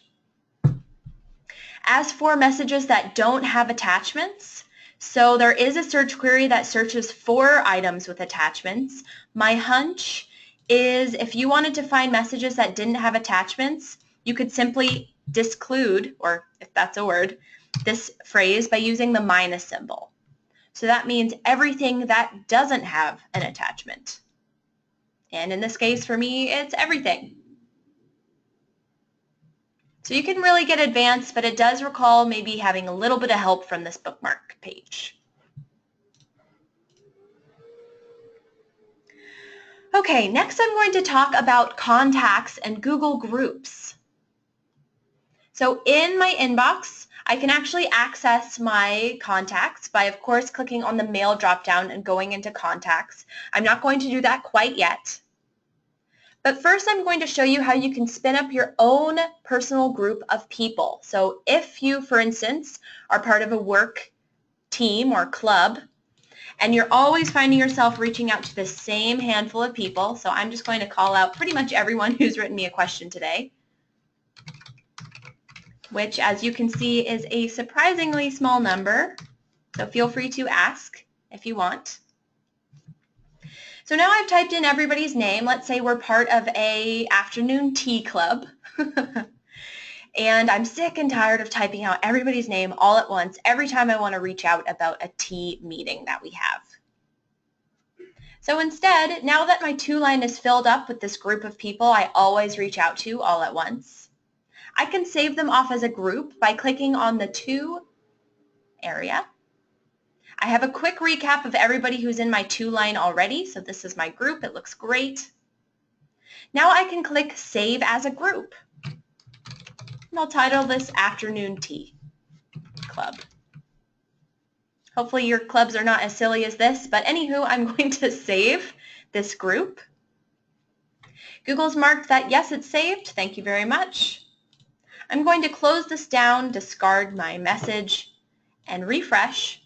[SPEAKER 1] As for messages that don't have attachments, so there is a search query that searches for items with attachments. My hunch is if you wanted to find messages that didn't have attachments, you could simply disclude, or if that's a word, this phrase by using the minus symbol. So that means everything that doesn't have an attachment. And in this case, for me, it's everything. So you can really get advanced, but it does recall maybe having a little bit of help from this bookmark page. Okay, next I'm going to talk about contacts and Google Groups. So in my inbox, I can actually access my contacts by, of course, clicking on the Mail dropdown and going into Contacts. I'm not going to do that quite yet. But first, I'm going to show you how you can spin up your own personal group of people. So if you, for instance, are part of a work team or club, and you're always finding yourself reaching out to the same handful of people, so I'm just going to call out pretty much everyone who's written me a question today, which, as you can see, is a surprisingly small number, so feel free to ask if you want. So now I've typed in everybody's name. Let's say we're part of a afternoon tea club. And I'm sick and tired of typing out everybody's name all at once every time I want to reach out about a tea meeting that we have. So instead, now that my to line is filled up with this group of people I always reach out to all at once, I can save them off as a group by clicking on the To area. I have a quick recap of everybody who's in my to line already, so this is my group. It looks great. Now I can click Save as a Group. And I'll title this Afternoon Tea Club. Hopefully your clubs are not as silly as this, but anywho, I'm going to save this group. Google's marked that yes, it's saved. Thank you very much. I'm going to close this down, discard my message, and refresh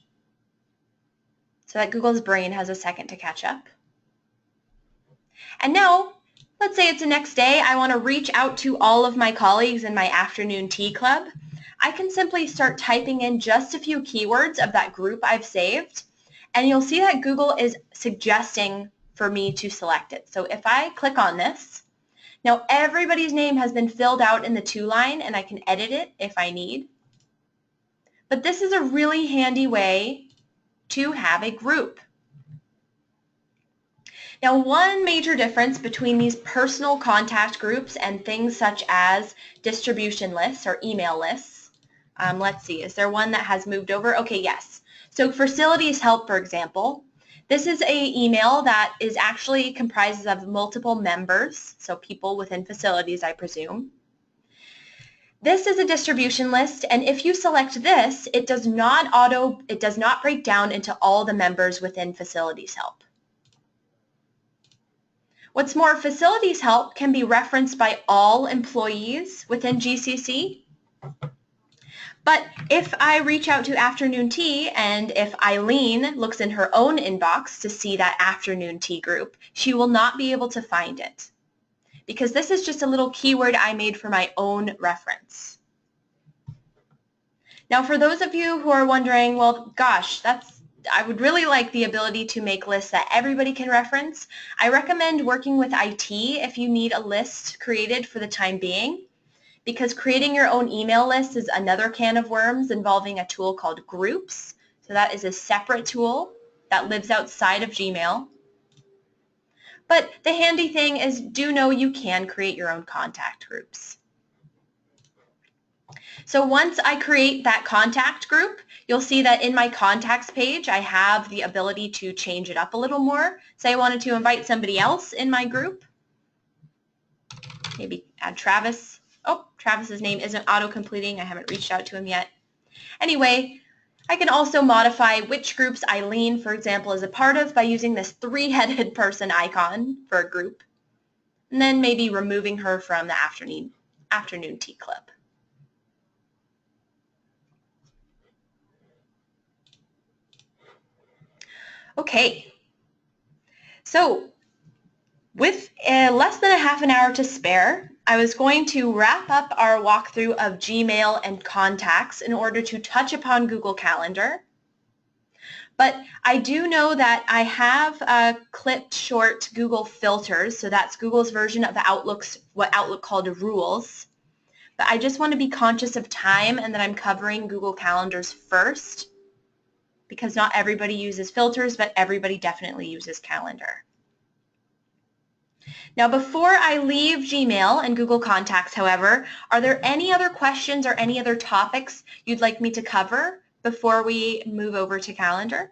[SPEAKER 1] so that Google's brain has a second to catch up. And now, let's say it's the next day, I want to reach out to all of my colleagues in my afternoon tea club. I can simply start typing in just a few keywords of that group I've saved, and you'll see that Google is suggesting for me to select it. So if I click on this, now everybody's name has been filled out in the to line, and I can edit it if I need. But this is a really handy way to have a group. Now, one major difference between these personal contact groups and things such as distribution lists or email lists, let's see, is there one that has moved over? Okay, yes. So facilities help, for example, this is an email that is actually comprises of multiple members, so people within facilities, I presume. This is a distribution list, and if you select this, it does not break down into all the members within facilities help. What's more, facilities help can be referenced by all employees within GCC. But if I reach out to afternoon tea, and if Eileen looks in her own inbox to see that afternoon tea group, she will not be able to find it, because this is just a little keyword I made for my own reference. Now, for those of you who are wondering, well, gosh, I would really like the ability to make lists that everybody can reference. I recommend working with IT if you need a list created for the time being, because creating your own email list is another can of worms involving a tool called Groups. So that is a separate tool that lives outside of Gmail. But the handy thing is, do know you can create your own contact groups. So once I create that contact group, you'll see that in my contacts page, I have the ability to change it up a little more. Say I wanted to invite somebody else in my group. Maybe add Travis. Oh, Travis's name isn't auto-completing. I haven't reached out to him yet. Anyway, I can also modify which groups Eileen, for example, is a part of by using this three-headed person icon for a group, and then maybe removing her from the afternoon tea club. Okay, so with less than a half an hour to spare, I was going to wrap up our walkthrough of Gmail and contacts in order to touch upon Google Calendar. But I do know that I have clipped short Google filters, so that's Google's version of what Outlook called rules. But I just want to be conscious of time and that I'm covering Google Calendars first, because not everybody uses filters, but everybody definitely uses Calendar. Now, before I leave Gmail and Google Contacts, however, are there any other questions or any other topics you'd like me to cover before we move over to Calendar?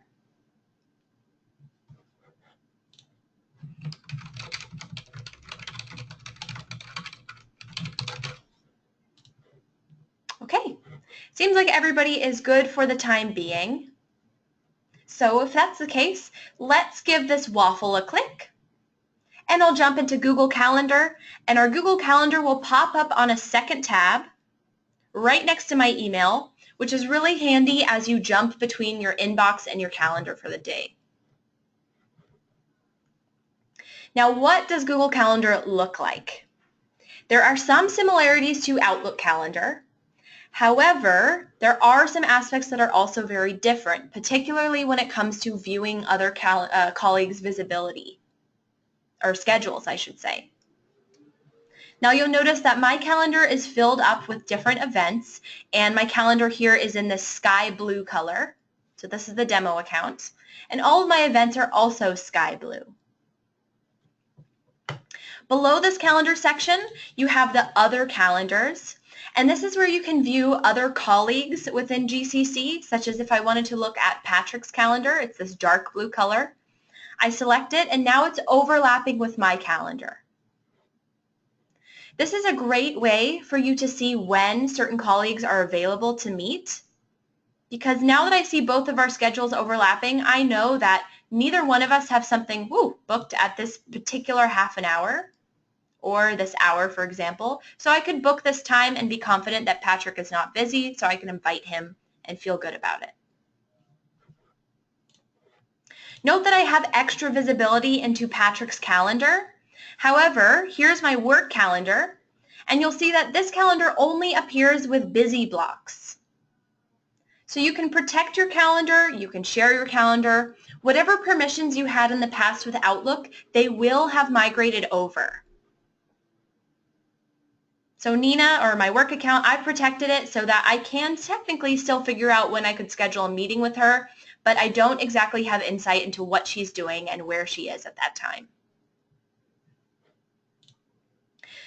[SPEAKER 1] Okay, seems like everybody is good for the time being. So if that's the case, let's give this waffle a click. And I'll jump into Google Calendar, and our Google Calendar will pop up on a second tab right next to my email, which is really handy as you jump between your inbox and your calendar for the day. Now, what does Google Calendar look like? There are some similarities to Outlook Calendar. However, there are some aspects that are also very different, particularly when it comes to viewing other colleagues' visibility, or schedules, I should say. Now you'll notice that my calendar is filled up with different events, and my calendar here is in this sky blue color. So this is the demo account. And all of my events are also sky blue. Below this calendar section, you have the other calendars. And this is where you can view other colleagues within GCC, such as if I wanted to look at Patrick's calendar, it's this dark blue color. I select it, and now it's overlapping with my calendar. This is a great way for you to see when certain colleagues are available to meet, because now that I see both of our schedules overlapping, I know that neither one of us have something booked at this particular half an hour or this hour, for example. So I could book this time and be confident that Patrick is not busy, so I can invite him and feel good about it. Note that I have extra visibility into Patrick's calendar. However, here's my work calendar, and you'll see that this calendar only appears with busy blocks. So you can protect your calendar, you can share your calendar. Whatever permissions you had in the past with Outlook, they will have migrated over. So Nina, or my work account, I've protected it so that I can technically still figure out when I could schedule a meeting with her, but I don't exactly have insight into what she's doing and where she is at that time.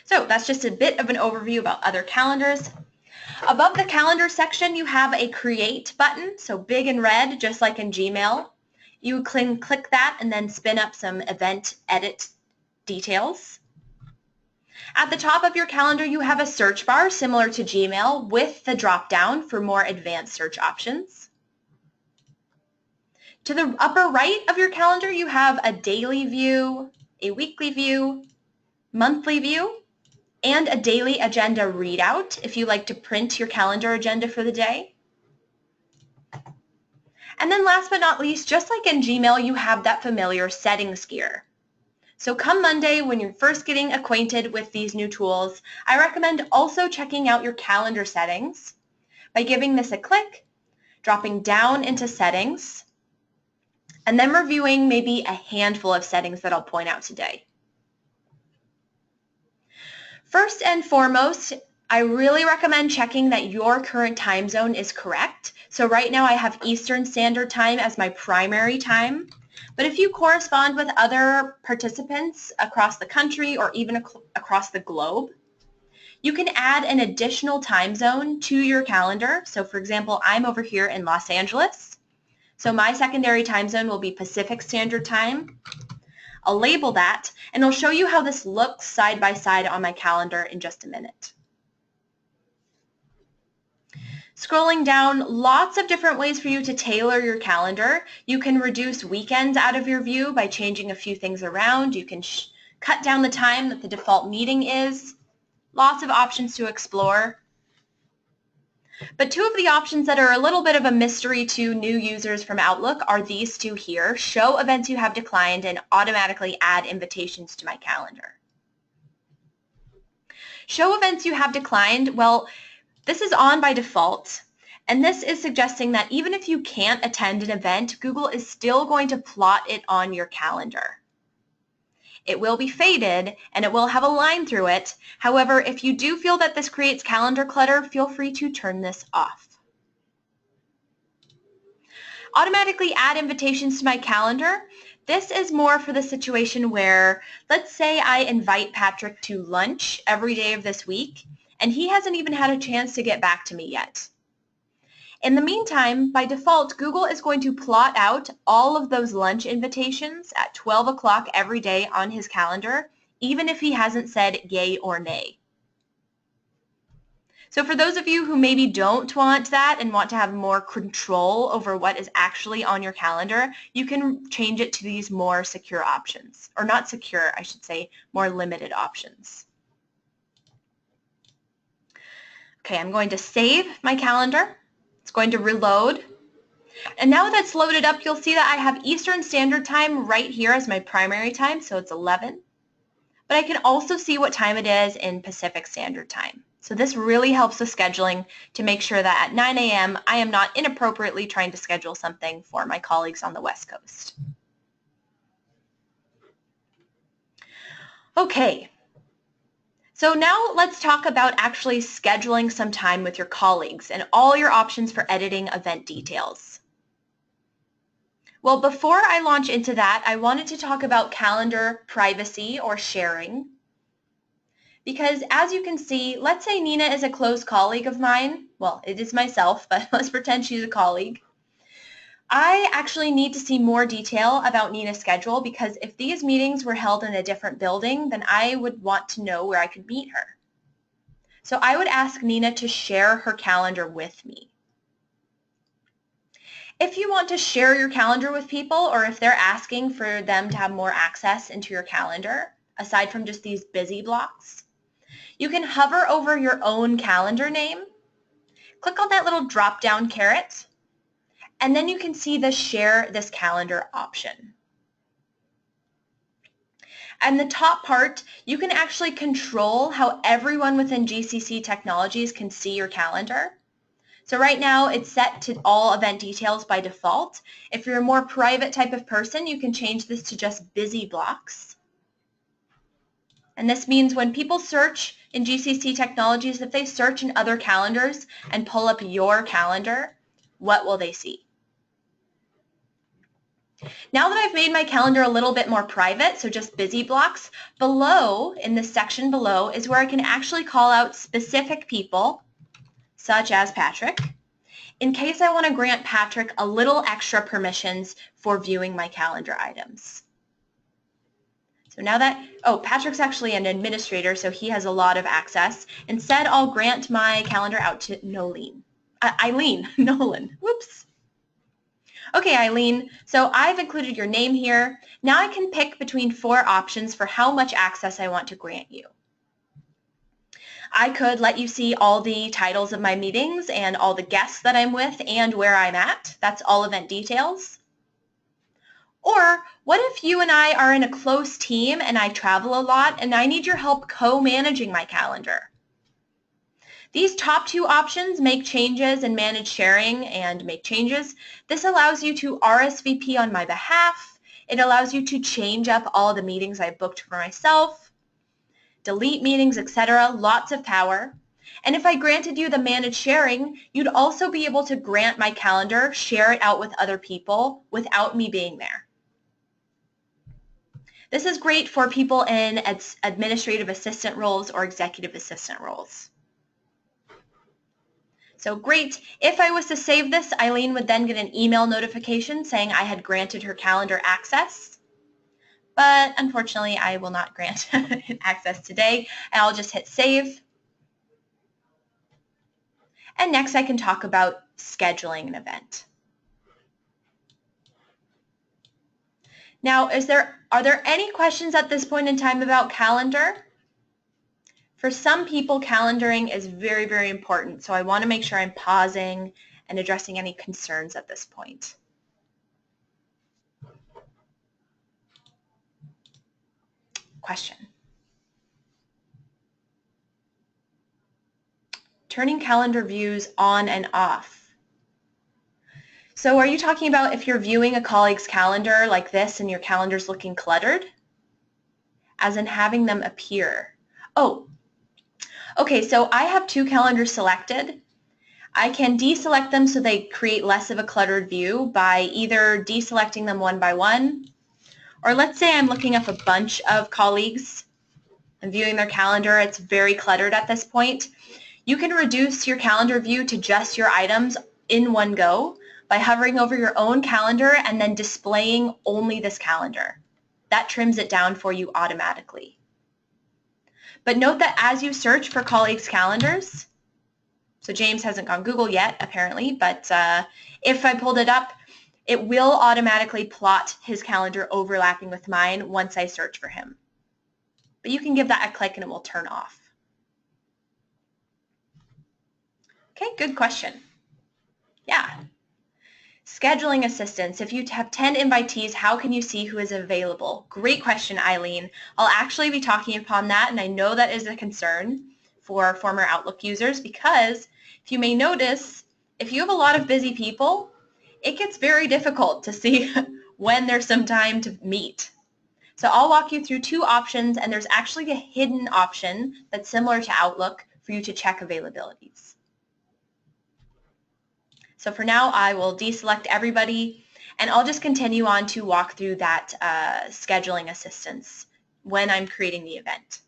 [SPEAKER 1] So that's just a bit of an overview about other calendars. Above the calendar section, you have a Create button, so big and red, just like in Gmail. You can click that and then spin up some event edit details. At the top of your calendar, you have a search bar similar to Gmail with the drop-down for more advanced search options. To the upper right of your calendar, you have a daily view, a weekly view, monthly view, and a daily agenda readout if you like to print your calendar agenda for the day. And then last but not least, just like in Gmail, you have that familiar settings gear. So come Monday, when you're first getting acquainted with these new tools, I recommend also checking out your calendar settings by giving this a click, dropping down into settings, and then reviewing maybe a handful of settings that I'll point out today. First and foremost, I really recommend checking that your current time zone is correct. So right now I have Eastern Standard Time as my primary time, but if you correspond with other participants across the country or even across the globe, you can add an additional time zone to your calendar. So for example, I'm over here in Los Angeles, so my secondary time zone will be Pacific Standard Time. I'll label that, and I'll show you how this looks side by side on my calendar in just a minute. Scrolling down, lots of different ways for you to tailor your calendar. You can reduce weekends out of your view by changing a few things around. You can cut down the time that the default meeting is. Lots of options to explore. But two of the options that are a little bit of a mystery to new users from Outlook are these two here: show events you have declined and automatically add invitations to my calendar. Show events you have declined, well, this is on by default, and this is suggesting that even if you can't attend an event, Google is still going to plot it on your calendar. It will be faded and it will have a line through it. However, if you do feel that this creates calendar clutter, feel free to turn this off. Automatically add invitations to my calendar. This is more for the situation where, let's say I invite Patrick to lunch every day of this week, and he hasn't even had a chance to get back to me yet. In the meantime, by default, Google is going to plot out all of those lunch invitations at 12 o'clock every day on his calendar, even if he hasn't said yay or nay. So for those of you who maybe don't want that and want to have more control over what is actually on your calendar, you can change it to these more secure options. Or not secure, I should say, more limited options. Okay, I'm going to save my calendar. It's going to reload. And now that it's loaded up, you'll see that I have Eastern Standard Time right here as my primary time, so it's 11. But I can also see what time it is in Pacific Standard Time. So this really helps with scheduling to make sure that at 9 a.m. I am not inappropriately trying to schedule something for my colleagues on the West Coast. Okay. So now let's talk about actually scheduling some time with your colleagues and all your options for editing event details. Well, before I launch into that, I wanted to talk about calendar privacy or sharing. Because as you can see, let's say Nina is a close colleague of mine. Well, it is myself, but let's pretend she's a colleague. I actually need to see more detail about Nina's schedule, because if these meetings were held in a different building, then I would want to know where I could meet her. So I would ask Nina to share her calendar with me. If you want to share your calendar with people, or if they're asking for them to have more access into your calendar, aside from just these busy blocks, you can hover over your own calendar name, click on that little drop-down caret, and then you can see the Share This Calendar option. And the top part, you can actually control how everyone within GCC Technologies can see your calendar. So right now it's set to all event details by default. If you're a more private type of person, you can change this to just busy blocks. And this means when people search in GCC Technologies, if they search in other calendars and pull up your calendar, what will they see? Now that I've made my calendar a little bit more private, so just busy blocks, below, in this section below, is where I can actually call out specific people, such as Patrick, in case I want to grant Patrick a little extra permissions for viewing my calendar items. So now that, Patrick's actually an administrator, so he has a lot of access. Instead, I'll grant my calendar out to Eileen, Nolan, whoops. Okay, Eileen, so I've included your name here. Now I can pick between 4 options for how much access I want to grant you. I could let you see all the titles of my meetings and all the guests that I'm with and where I'm at. That's all event details. Or what if you and I are in a close team and I travel a lot and I need your help co-managing my calendar? These top two options, make changes and manage sharing and make changes. This allows you to RSVP on my behalf. It allows you to change up all the meetings I booked for myself, delete meetings, etc. Lots of power. And if I granted you the manage sharing, you'd also be able to grant my calendar, share it out with other people without me being there. This is great for people in administrative assistant roles or executive assistant roles. So great. If I was to save this, Eileen would then get an email notification saying I had granted her calendar access. But unfortunately, I will not grant access today. I'll just hit save. And next I can talk about scheduling an event. Now, are there any questions at this point in time about calendar? For some people, calendaring is very, very important, so I want to make sure I'm pausing and addressing any concerns at this point. Question. Turning calendar views on and off. So are you talking about if you're viewing a colleague's calendar like this and your calendar's looking cluttered? As in having them appear. Oh, okay, so I have two calendars selected. I can deselect them so they create less of a cluttered view by either deselecting them one by one, or let's say I'm looking up a bunch of colleagues and viewing their calendar. It's very cluttered at this point. You can reduce your calendar view to just your items in one go by hovering over your own calendar and then displaying only this calendar. That trims it down for you automatically. But note that as you search for colleagues' calendars, so James hasn't gone Google yet apparently, but if I pulled it up, it will automatically plot his calendar overlapping with mine once I search for him. But you can give that a click and it will turn off. Okay, good question. Yeah. Scheduling assistance. If you have 10 invitees, how can you see who is available? Great question, Eileen. I'll actually be talking upon that, and I know that is a concern for former Outlook users because if you may notice, if you have a lot of busy people, it gets very difficult to see when there's some time to meet. So I'll walk you through two options, and there's actually a hidden option that's similar to Outlook for you to check availabilities. So for now, I will deselect everybody, and I'll just continue on to walk through that scheduling assistance when I'm creating the event.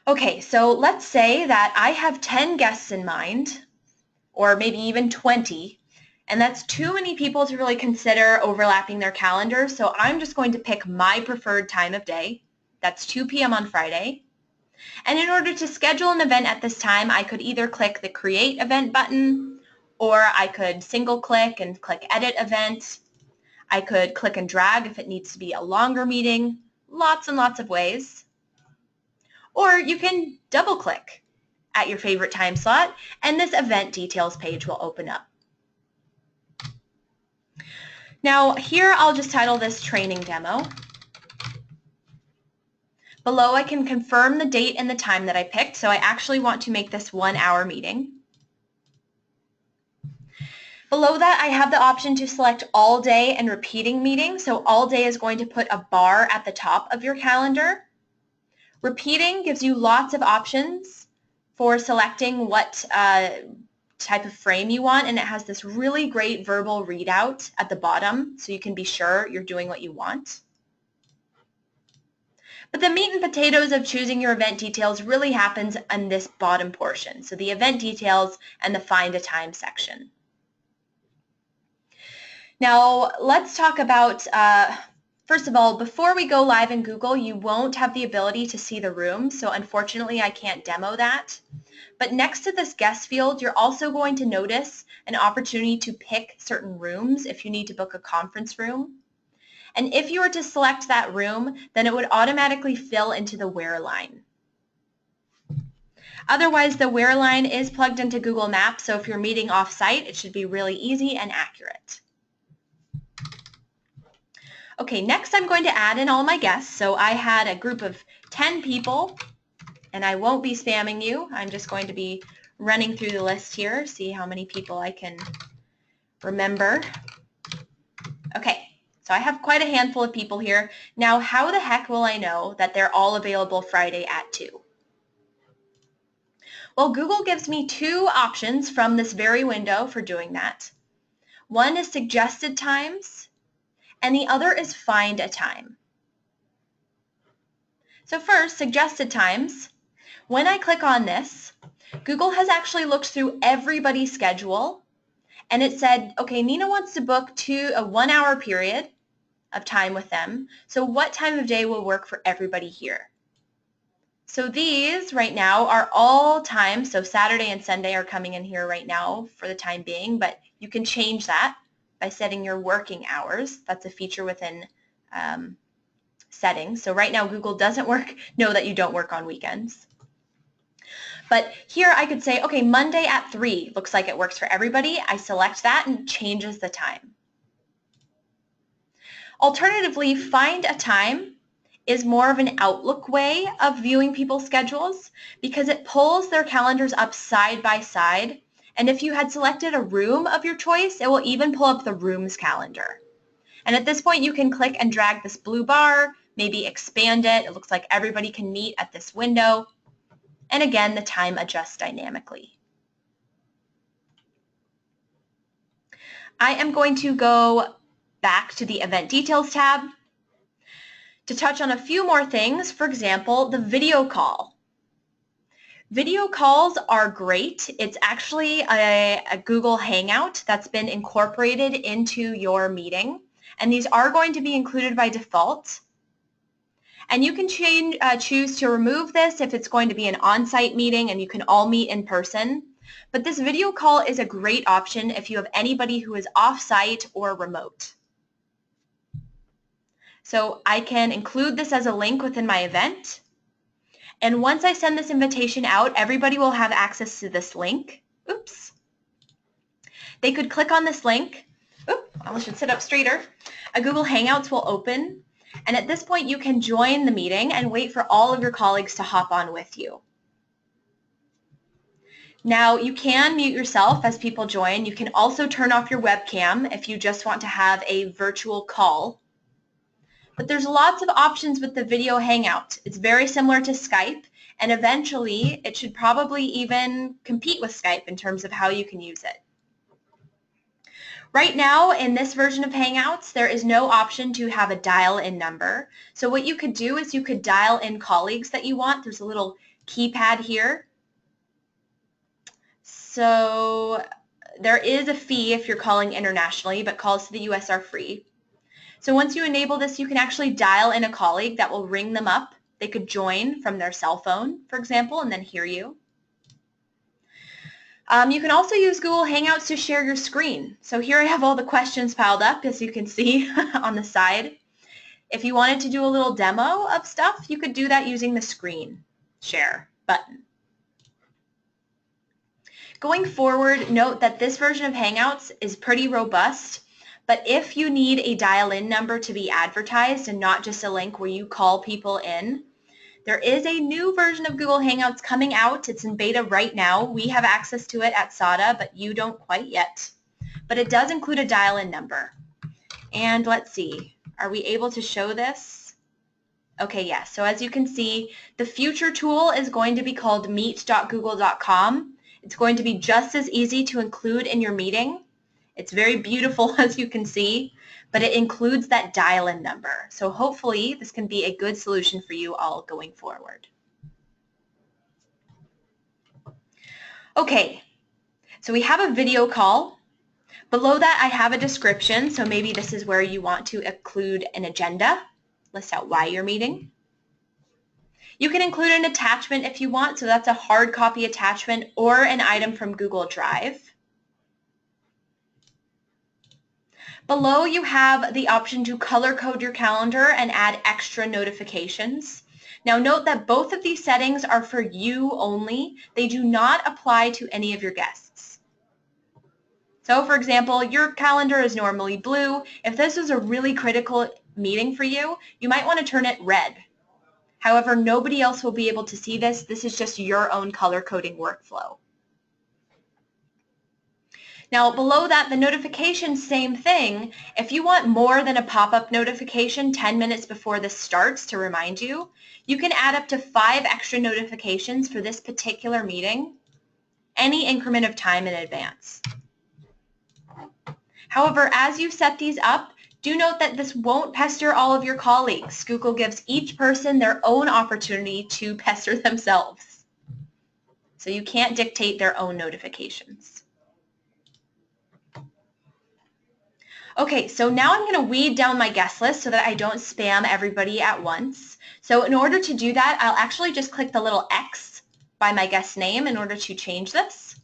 [SPEAKER 1] Okay, so let's say that I have 10 guests in mind, or maybe even 20, and that's too many people to really consider overlapping their calendars, so I'm just going to pick my preferred time of day. That's 2 p.m. on Friday. And in order to schedule an event at this time, I could either click the Create Event button, or I could single click and click Edit Event. I could click and drag if it needs to be a longer meeting. Lots and lots of ways. Or you can double click at your favorite time slot, and this event details page will open up. Now here I'll just title this Training Demo. Below I can confirm the date and the time that I picked, so I actually want to make this 1 hour meeting. Below that I have the option to select all day and repeating meetings, so all day is going to put a bar at the top of your calendar. Repeating gives you lots of options for selecting what type of frame you want, and it has this really great verbal readout at the bottom so you can be sure you're doing what you want. But the meat and potatoes of choosing your event details really happens in this bottom portion, so the event details and the find a time section. Now let's talk about, first of all, before we go live in Google, you won't have the ability to see the room, so unfortunately I can't demo that. But next to this guest field, you're also going to notice an opportunity to pick certain rooms if you need to book a conference room. And if you were to select that room, then it would automatically fill into the where line. Otherwise, the where line is plugged into Google Maps, so if you're meeting off-site, it should be really easy and accurate. Okay, next I'm going to add in all my guests. So I had a group of 10 people, and I won't be spamming you. I'm just going to be running through the list here, see how many people I can remember. Okay, so I have quite a handful of people here. Now, how the heck will I know that they're all available Friday at 2? Well, Google gives me two options from this very window for doing that. One is suggested times, and the other is find a time. So first, suggested times. When I click on this, Google has actually looked through everybody's schedule, and it said, okay, Nina wants to book a 1 hour period of time with them. So what time of day will work for everybody here? So these right now are all times, so Saturday and Sunday are coming in here right now for the time being, but you can change that by setting your working hours. That's a feature within settings. So right now Google doesn't know that you don't work on weekends. But here I could say, okay, Monday at 3 looks like it works for everybody. I select that and it changes the time. Alternatively, find a time is more of an Outlook way of viewing people's schedules because it pulls their calendars up side by side. And if you had selected a room of your choice, it will even pull up the room's calendar. And at this point, you can click and drag this blue bar, maybe expand it. It looks like everybody can meet at this window. And again, the time adjusts dynamically. I am going to go back to the Event Details tab to touch on a few more things. For example, the video call. Video calls are great. It's actually a Google Hangout that's been incorporated into your meeting, and these are going to be included by default. And you can choose to remove this if it's going to be an on-site meeting and you can all meet in person. But this video call is a great option if you have anybody who is off-site or remote. So I can include this as a link within my event. And once I send this invitation out, everybody will have access to this link. Oops. They could click on this link. Oop, I should sit up straighter. A Google Hangouts will open. And at this point, you can join the meeting and wait for all of your colleagues to hop on with you. Now, you can mute yourself as people join. You can also turn off your webcam if you just want to have a virtual call. But there's lots of options with the video hangout. It's very similar to Skype, and eventually it should probably even compete with Skype in terms of how you can use it. Right now, in this version of Hangouts, there is no option to have a dial-in number. So what you could do is you could dial in colleagues that you want. There's a little keypad here. So there is a fee if you're calling internationally, but calls to the US are free. So once you enable this, you can actually dial in a colleague that will ring them up. They could join from their cell phone, for example, and then hear you. You can also use Google Hangouts to share your screen. So here I have all the questions piled up, as you can see on the side. If you wanted to do a little demo of stuff, you could do that using the screen share button. Going forward, note that this version of Hangouts is pretty robust. But if you need a dial-in number to be advertised and not just a link where you call people in, there is a new version of Google Hangouts coming out. It's in beta right now. We have access to it at SADA, but you don't quite yet. But it does include a dial-in number. And let's see, are we able to show this? Okay, yes. So as you can see, the future tool is going to be called meet.google.com. It's going to be just as easy to include in your meeting. It's very beautiful, as you can see, but it includes that dial-in number. So hopefully this can be a good solution for you all going forward. Okay, so we have a video call. Below that, I have a description, so maybe this is where you want to include an agenda, list out why you're meeting. You can include an attachment if you want, so that's a hard copy attachment or an item from Google Drive. Below, you have the option to color code your calendar and add extra notifications. Now note that both of these settings are for you only. They do not apply to any of your guests. So for example, your calendar is normally blue. If this is a really critical meeting for you, you might want to turn it red. However, nobody else will be able to see this. This is just your own color coding workflow. Now below that, the notification, same thing. If you want more than a pop-up notification 10 minutes before this starts to remind you, you can add up to 5 extra notifications for this particular meeting, any increment of time in advance. However, as you set these up, do note that this won't pester all of your colleagues. Google gives each person their own opportunity to pester themselves. So you can't dictate their own notifications. Okay, so now I'm going to weed down my guest list so that I don't spam everybody at once. So in order to do that, I'll actually just click the little X by my guest name in order to change this.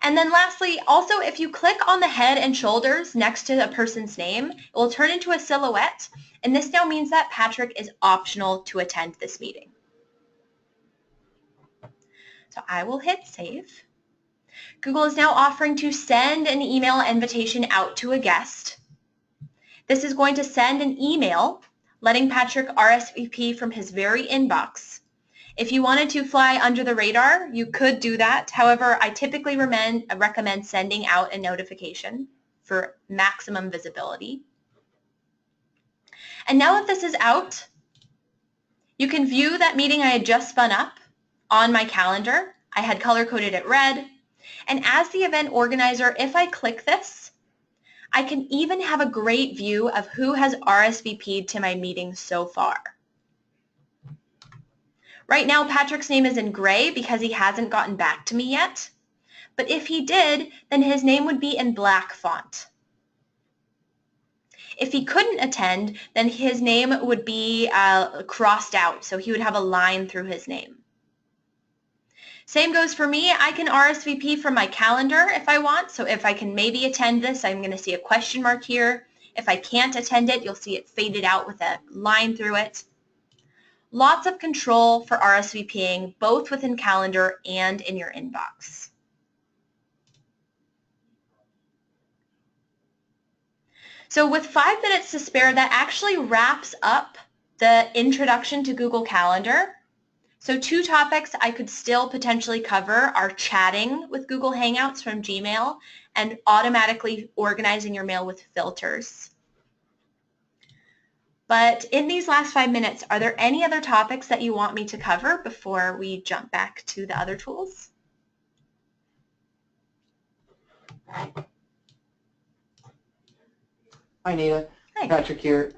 [SPEAKER 1] And then lastly, also if you click on the head and shoulders next to a person's name, it will turn into a silhouette. And this now means that Patrick is optional to attend this meeting. So I will hit save. Google is now offering to send an email invitation out to a guest. This is going to send an email letting Patrick RSVP from his very inbox. If you wanted to fly under the radar, you could do that. However, I typically recommend sending out a notification for maximum visibility. And now that this is out, you can view that meeting I had just spun up on my calendar. I had color-coded it red. And as the event organizer, if I click this, I can even have a great view of who has RSVP'd to my meeting so far. Right now, Patrick's name is in gray because he hasn't gotten back to me yet. But if he did, then his name would be in black font. If he couldn't attend, then his name would be crossed out, so he would have a line through his name. Same goes for me. I can RSVP from my calendar if I want. So if I can maybe attend this, I'm going to see a question mark here. If I can't attend it, you'll see it faded out with a line through it. Lots of control for RSVPing, both within calendar and in your inbox. So with 5 minutes to spare, that actually wraps up the introduction to Google Calendar. So 2 topics I could still potentially cover are chatting with Google Hangouts from Gmail and automatically organizing your mail with filters. But in these last 5 minutes, are there any other topics that you want me to cover before we jump back to the other tools?
[SPEAKER 2] Hi, Nina.
[SPEAKER 1] Hi.
[SPEAKER 2] Patrick here.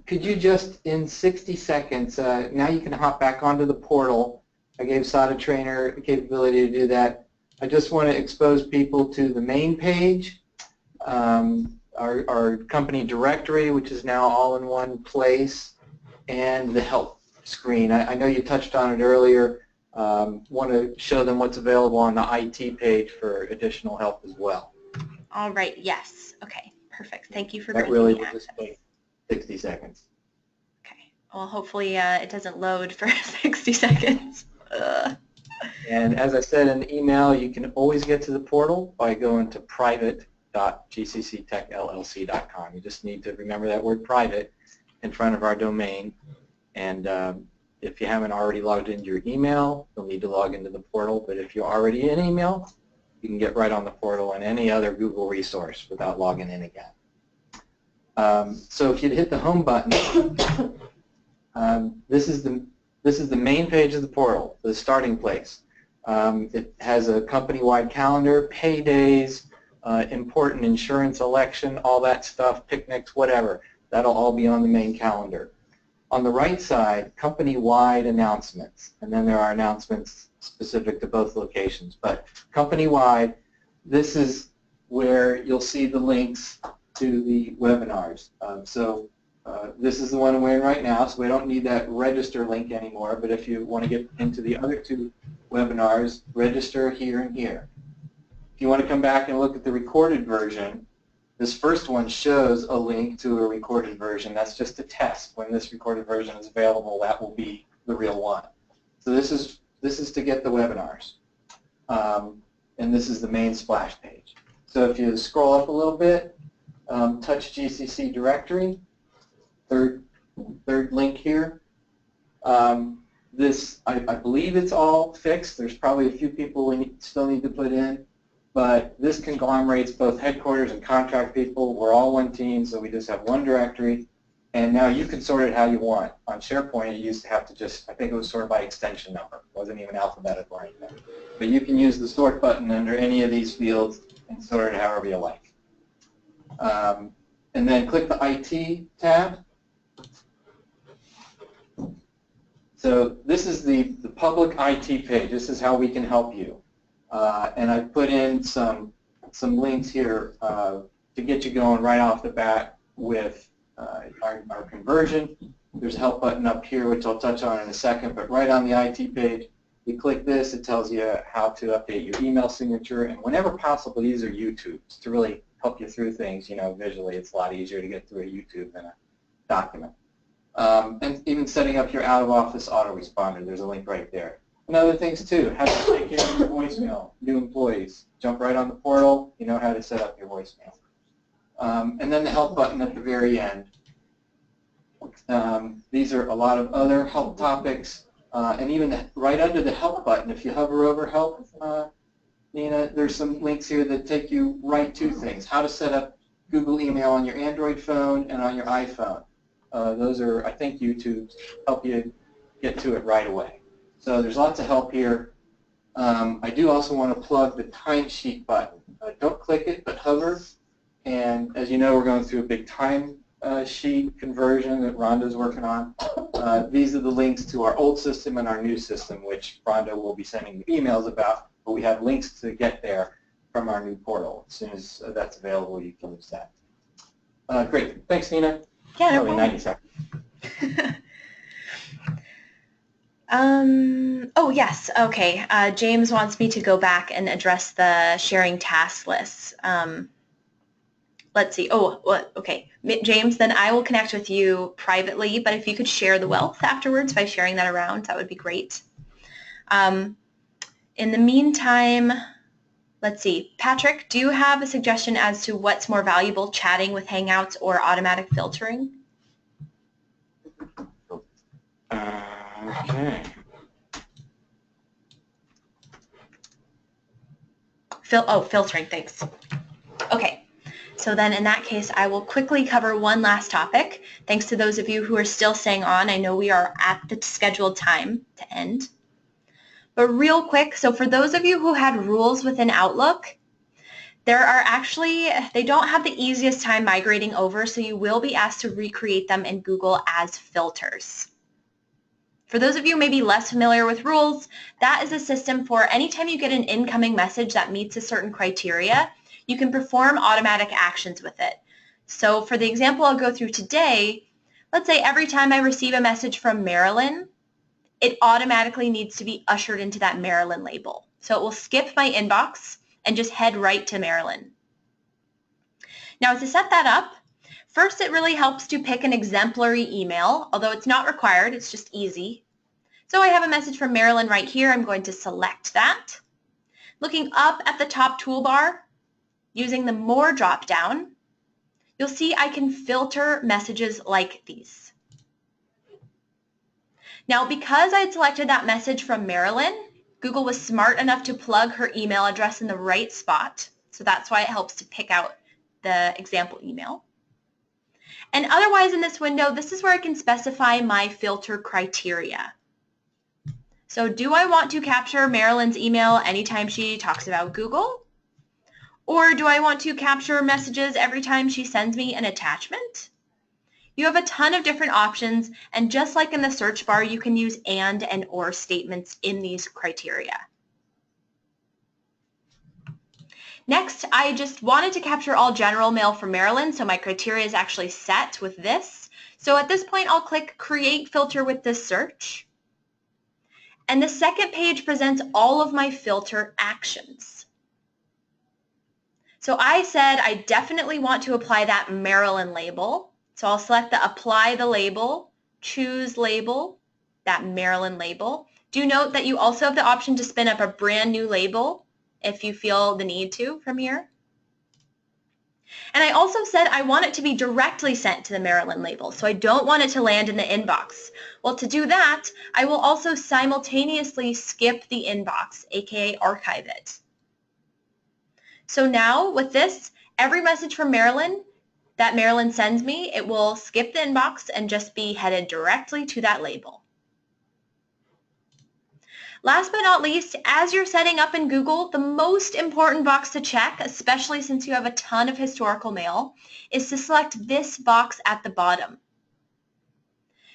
[SPEAKER 2] Could you just, in 60 seconds, now you can hop back onto the portal. I gave SATA Trainer the capability to do that. I just want to expose people to the main page, our company directory, which is now all in one place, and the help screen. I know you touched on it earlier. Want to show them what's available on the IT page for additional help as well.
[SPEAKER 1] All right, yes. Okay, perfect. Thank you for
[SPEAKER 2] that really will just take 60 seconds.
[SPEAKER 1] Okay, well hopefully it doesn't load for 60 seconds.
[SPEAKER 2] And as I said in the email, you can always get to the portal by going to private.gcctechllc.com. You just need to remember that word private in front of our domain. And if you haven't already logged into your email, you'll need to log into the portal. But if you're already in email, you can get right on the portal and any other Google resource without logging in again. So if you'd hit the home button, this is the main page of the portal, the starting place. It has a company-wide calendar, paydays, important insurance election, all that stuff, picnics, whatever. That'll all be on the main calendar. On the right side, company-wide announcements, and then there are announcements specific to both locations. But company-wide, this is where you'll see the links to the webinars. This is the one we're in right now, so we don't need that register link anymore, but if you want to get into the other 2 webinars, register here and here. If you want to come back and look at the recorded version, This first one shows a link to a recorded version. That's just a test. When this recorded version is available, that will be the real one. So this is to get the webinars. And this is the main splash page. So if you scroll up a little bit, touch GCC directory, third link here. This, I believe it's all fixed. There's probably a few people we still need to put in, but this conglomerates both headquarters and contract people. We're all one team, so we just have one directory, and now you can sort it how you want. On SharePoint, you used to have to just, I think it was sorted by extension number. It wasn't even alphabetical or anything. But you can use the sort button under any of these fields and sort it however you like. And then click the IT tab. So this is the public IT page. This is how we can help you. And I've put in some links here to get you going right off the bat with our conversion. There's a help button up here, which I'll touch on in a second, but right on the IT page, you click this, it tells you how to update your email signature, and whenever possible, these are YouTubes to really help you through things, visually. It's a lot easier to get through a YouTube than a document. And even setting up your out-of-office autoresponder, there's a link right there. And other things too, how to take care of your voicemail, new employees. Jump right on the portal, you know how to set up your voicemail. And then the help button at the very end. These are a lot of other help topics, and even right under the help button, if you hover over help, Nina, there's some links here that take you right to things. How to set up Google email on your Android phone and on your iPhone. Those are, I think, YouTubes help you get to it right away. So there's lots of help here. I do also want to plug the timesheet button. Don't click it, but hover. And as you know, we're going through a big time sheet conversion that Rhonda's working on. These are the links to our old system and our new system, which Rhonda will be sending you emails about, but we have links to get there from our new portal. As soon as that's available, you can use that. Great. Thanks, Nina.
[SPEAKER 1] Yeah, no
[SPEAKER 2] Probably 90 seconds.
[SPEAKER 1] Oh, yes. Okay. James wants me to go back and address the sharing task lists. Let's see. Oh, well, okay. James, then I will connect with you privately, but if you could share the wealth afterwards by sharing that around, that would be great. In the meantime, let's see. Patrick, do you have a suggestion as to what's more valuable, chatting with Hangouts or automatic filtering?
[SPEAKER 2] Okay.
[SPEAKER 1] Filtering, thanks. Okay, so then in that case, I will quickly cover one last topic. Thanks to those of you who are still staying on. I know we are at the scheduled time to end. But real quick, so for those of you who had rules within Outlook, there are actually, they don't have the easiest time migrating over, so you will be asked to recreate them in Google as filters. For those of you maybe less familiar with rules, that is a system for anytime you get an incoming message that meets a certain criteria, you can perform automatic actions with it. So for the example I'll go through today, let's say every time I receive a message from Marilyn, it automatically needs to be ushered into that Marilyn label. So it will skip my inbox and just head right to Marilyn. Now to set that up, first it really helps to pick an exemplary email, although it's not required, it's just easy. So I have a message from Marilyn right here. I'm going to select that. Looking up at the top toolbar, using the More drop-down, you'll see I can filter messages like these. Now, because I had selected that message from Marilyn, Google was smart enough to plug her email address in the right spot. So that's why it helps to pick out the example email. And otherwise in this window, this is where I can specify my filter criteria. So do I want to capture Marilyn's email anytime she talks about Google? Or do I want to capture messages every time she sends me an attachment? You have a ton of different options, and just like in the search bar, you can use and or statements in these criteria. Next, I just wanted to capture all general mail from Marilyn, so my criteria is actually set with this. So at this point, I'll click Create Filter with this search. And the second page presents all of my filter actions. So I said I definitely want to apply that Maryland label. So I'll select the apply the label, choose label, that Maryland label. Do note that you also have the option to spin up a brand new label if you feel the need to from here. And I also said I want it to be directly sent to the Maryland label, so I don't want it to land in the inbox. Well, to do that, I will also simultaneously skip the inbox, aka archive it. So now with this, every message from Maryland that Maryland sends me, it will skip the inbox and just be headed directly to that label. Last but not least, as you're setting up in Google, the most important box to check, especially since you have a ton of historical mail, is to select this box at the bottom.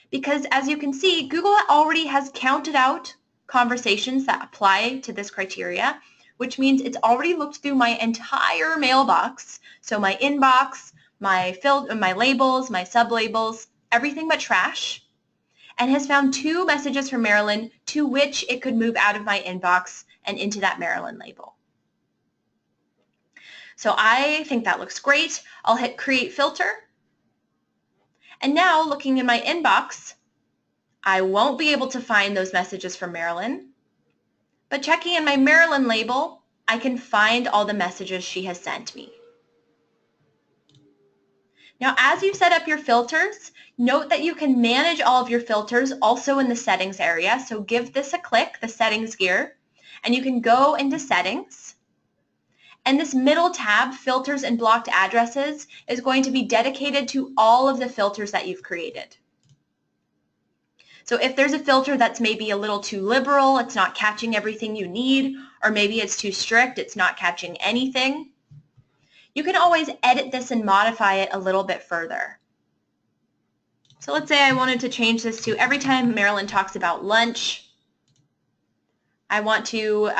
[SPEAKER 1] Because as you can see, Google already has counted out conversations that apply to this criteria, which means it's already looked through my entire mailbox, so my inbox, my labels, my sublabels, everything but trash, and has found 2 messages from Maryland to which it could move out of my inbox and into that Maryland label. So I think that looks great. I'll hit Create Filter. And now looking in my inbox, I won't be able to find those messages from Maryland. But checking in my Maryland label, I can find all the messages she has sent me. Now, as you set up your filters, note that you can manage all of your filters also in the settings area. So give this a click, the settings gear, and you can go into settings. And this middle tab, filters and blocked addresses, is going to be dedicated to all of the filters that you've created. So if there's a filter that's maybe a little too liberal, it's not catching everything you need, or maybe it's too strict, it's not catching anything, you can always edit this and modify it a little bit further. So let's say I wanted to change this to every time Maryland talks about lunch, I want to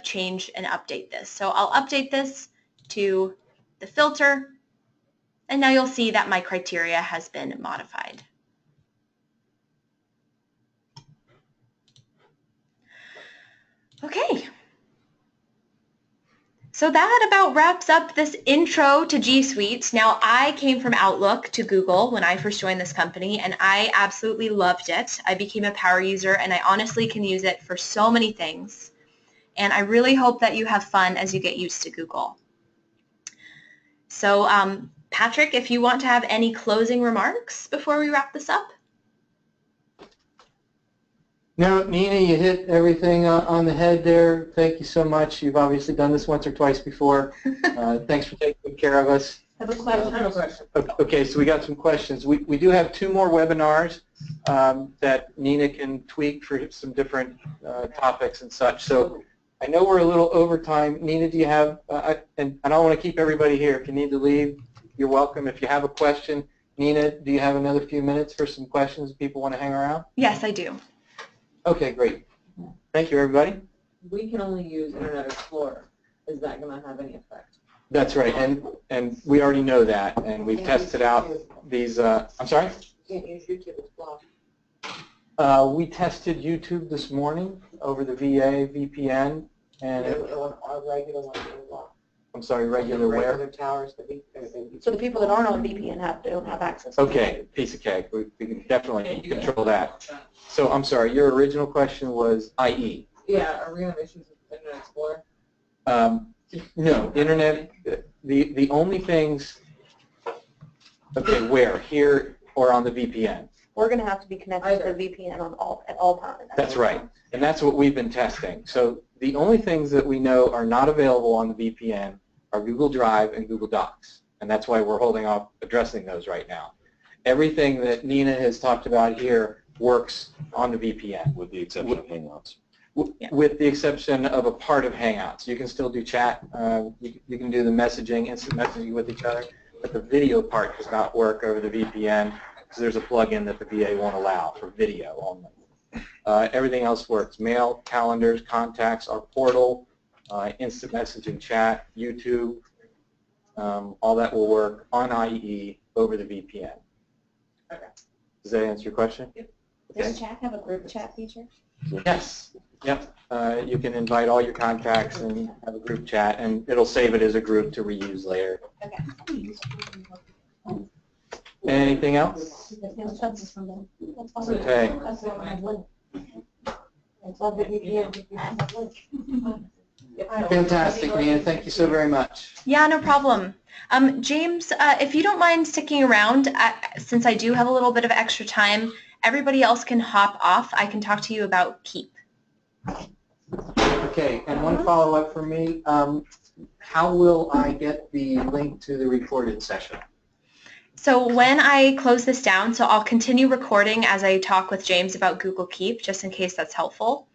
[SPEAKER 1] change and update this. So I'll update this to the filter, and now you'll see that my criteria has been modified. Okay. So that about wraps up this intro to G Suite. Now, I came from Outlook to Google when I first joined this company, and I absolutely loved it. I became a power user, and I honestly can use it for so many things. And I really hope that you have fun as you get used to Google. So, Patrick, if you want to have any closing remarks before we wrap this up?
[SPEAKER 2] No, Nina, you hit everything on the head there. Thank you so much. You've obviously done this once or twice before. Thanks for taking care of us.
[SPEAKER 3] I have a question.
[SPEAKER 2] Okay, so we got some questions. We do have 2 more webinars that Nina can tweak for some different topics and such. So I know we're a little over time. Nina, do you have, and I don't want to keep everybody here. If you need to leave, you're welcome. If you have a question, Nina, do you have another few minutes for some questions people want to hang around?
[SPEAKER 1] Yes, I do.
[SPEAKER 2] Okay, great. Thank you, everybody.
[SPEAKER 4] We can only use Internet Explorer. Is that going to have any effect?
[SPEAKER 2] That's right, and we already know that, and we've tested out these. I'm sorry.
[SPEAKER 4] You can't use YouTube as blocked.
[SPEAKER 2] We tested YouTube this morning over the VA VPN, and
[SPEAKER 4] Our regular ones are blocked.
[SPEAKER 2] I'm sorry, regular where?
[SPEAKER 4] Regular towers.
[SPEAKER 3] So the people that aren't on VPN don't have access.
[SPEAKER 2] Okay, piece of cake. We can definitely control that. So I'm sorry, your original question was IE.
[SPEAKER 4] Yeah, are we going to have issues with Internet Explorer?
[SPEAKER 2] No, Internet. The only things. Okay, where? Here or on the VPN?
[SPEAKER 3] We're going to have to be connected to the VPN at all times.
[SPEAKER 2] That's right, and that's what we've been testing. So the only things that we know are not available on the VPN are Google Drive and Google Docs, and that's why we're holding off addressing those right now. Everything that Nina has talked about here works on the VPN.
[SPEAKER 5] With the exception of Hangouts.
[SPEAKER 2] With the exception of a part of Hangouts. You can still do chat. You can do the messaging, instant messaging with each other, but the video part does not work over the VPN because there's a plugin that the VA won't allow for video only. Everything else works. Mail, calendars, contacts, our portal, instant messaging, chat, YouTube, all that will work on IE over the VPN.
[SPEAKER 4] Okay.
[SPEAKER 2] Does that answer your question?
[SPEAKER 4] Yep.
[SPEAKER 3] Does chat have a group chat feature?
[SPEAKER 2] Yes. Yep. You can invite all your contacts and have a group chat, and it'll save it as a group to reuse later. Anything else? Okay. Fantastic, Nina. Thank you so very much.
[SPEAKER 1] Yeah, no problem. James, if you don't mind sticking around, since I do have a little bit of extra time, everybody else can hop off. I can talk to you about Keep.
[SPEAKER 2] Okay, and one follow-up for me. How will I get the link to the recorded session?
[SPEAKER 1] So when I close this down, so I'll continue recording as I talk with James about Google Keep, just in case that's helpful.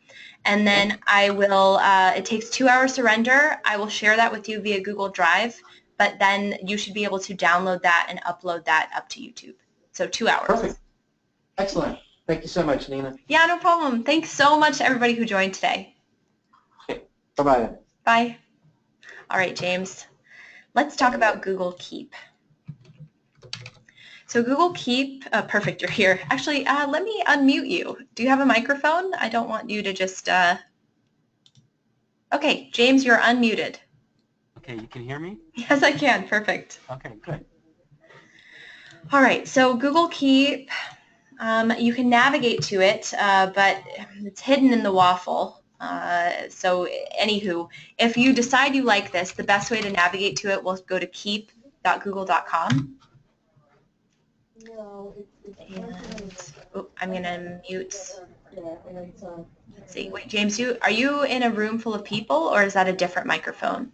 [SPEAKER 1] And then I will, it takes 2 hours to render. I will share that with you via Google Drive, but then you should be able to download that and upload that up to YouTube. So 2 hours.
[SPEAKER 2] Perfect. Excellent. Thank you so much, Nina.
[SPEAKER 1] Yeah, no problem. Thanks so much to everybody who joined today.
[SPEAKER 2] Okay. Bye-bye then.
[SPEAKER 1] Bye. All right, James. Let's talk about Google Keep. So Google Keep, perfect, you're here. Actually, let me unmute you. Do you have a microphone? I don't want you to just, okay, James, you're unmuted.
[SPEAKER 5] Okay, you can hear me?
[SPEAKER 1] Yes, I can, perfect.
[SPEAKER 5] Okay, good.
[SPEAKER 1] All right, so Google Keep, you can navigate to it, but it's hidden in the waffle. So anywho, if you decide you like this, the best way to navigate to it will go to keep.google.com. And I'm going to mute. Let's see. Wait, James, are you in a room full of people, or is that a different microphone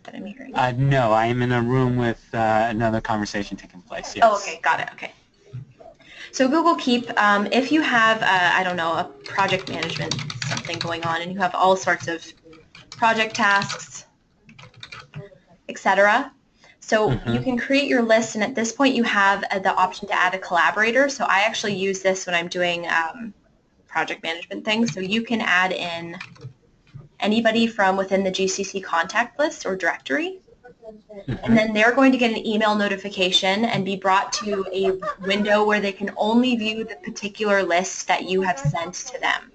[SPEAKER 1] that I'm hearing?
[SPEAKER 5] No, I am in a room with another conversation taking place, yes.
[SPEAKER 1] Oh, okay. Got it. Okay. So Google Keep, if you have, I don't know, a project management something going on, and you have all sorts of project tasks, etc., so you can create your list, and at this point you have the option to add a collaborator. So I actually use this when I'm doing project management things. So you can add in anybody from within the GCC contact list or directory, and then they're going to get an email notification and be brought to a window where they can only view the particular list that you have sent to them.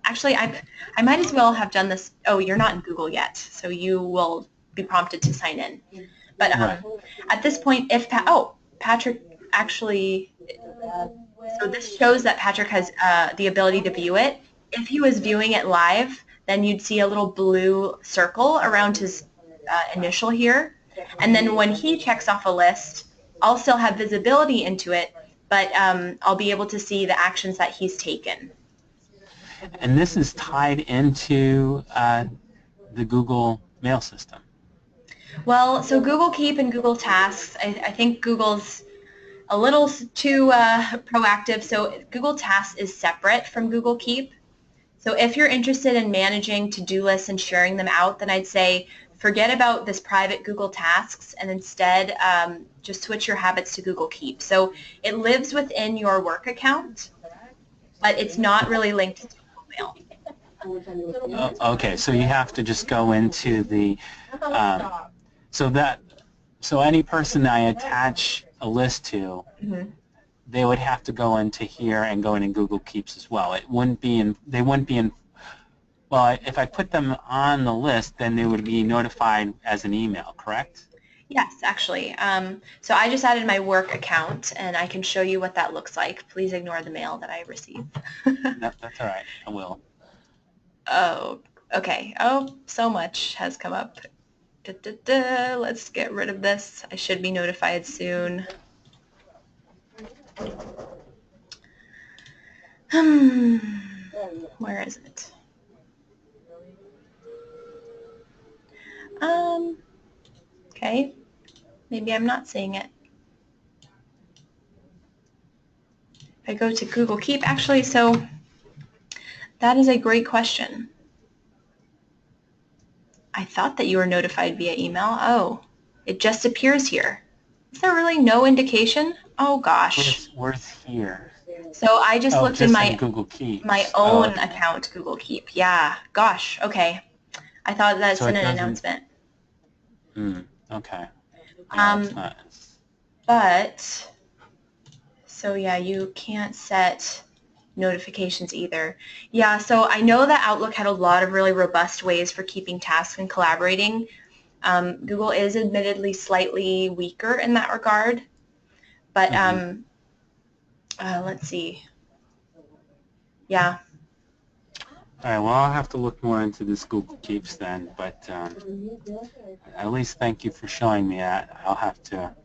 [SPEAKER 1] Actually, I might as well have done this. Oh, you're not in Google yet, so you will be prompted to sign in. But at this point, if Patrick actually, so this shows that Patrick has the ability to view it. If he was viewing it live, then you'd see a little blue circle around his initial here. And then when he checks off a list, I'll still have visibility into it, but I'll be able to see the actions that he's taken.
[SPEAKER 5] And this is tied into the Google Mail system.
[SPEAKER 1] Well, so Google Keep and Google Tasks, I think Google's a little too proactive. So Google Tasks is separate from Google Keep. So if you're interested in managing to-do lists and sharing them out, then I'd say forget about this private Google Tasks and instead just switch your habits to Google Keep. So it lives within your work account, but it's not really linked to Google Mail.
[SPEAKER 5] Okay, so you have to just go into the so any person I attach a list to, they would have to go into here and go into Google Keeps as well. It wouldn't be in. They wouldn't be in. Well, if I put them on the list, then they would be notified as an email, correct?
[SPEAKER 1] Yes, actually. So I just added my work account, and I can show you what that looks like. Please ignore the mail that I received.
[SPEAKER 5] No, that's all right. I will.
[SPEAKER 1] Oh, okay. Oh, so much has come up. Let's get rid of this. I should be notified soon. Where is it? Okay. Maybe I'm not seeing it. If I go to Google Keep, actually, so that is a great question. I thought that you were notified via email. Oh, it just appears here. Is there really no indication? Oh gosh.
[SPEAKER 5] Where's here?
[SPEAKER 1] So I just looked in my
[SPEAKER 5] Google Keep.
[SPEAKER 1] My own account, Google Keep. Yeah. Gosh. Okay. I thought that's in an announcement.
[SPEAKER 5] Okay. Yeah, it's not.
[SPEAKER 1] But so yeah, you can't set notifications either. Yeah, so I know that Outlook had a lot of really robust ways for keeping tasks and collaborating. Google is admittedly slightly weaker in that regard, but let's see. Yeah.
[SPEAKER 5] All right, well, I'll have to look more into this Google Keeps then, but at least thank you for showing me that. I'll have to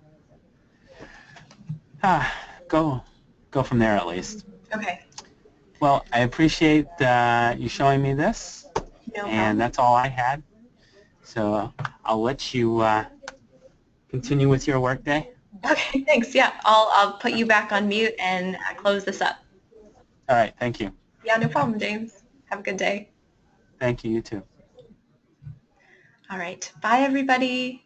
[SPEAKER 5] go from there at least.
[SPEAKER 1] Okay.
[SPEAKER 5] Well, I appreciate you showing me this,
[SPEAKER 1] No
[SPEAKER 5] and
[SPEAKER 1] problem.
[SPEAKER 5] that's all I had. So I'll let you continue with your workday.
[SPEAKER 1] Okay, thanks. Yeah, I'll put you back on mute and close this up.
[SPEAKER 5] All right, thank you.
[SPEAKER 1] Yeah, no problem, James. Have a good day.
[SPEAKER 5] Thank you, you too.
[SPEAKER 1] All right. Bye, everybody.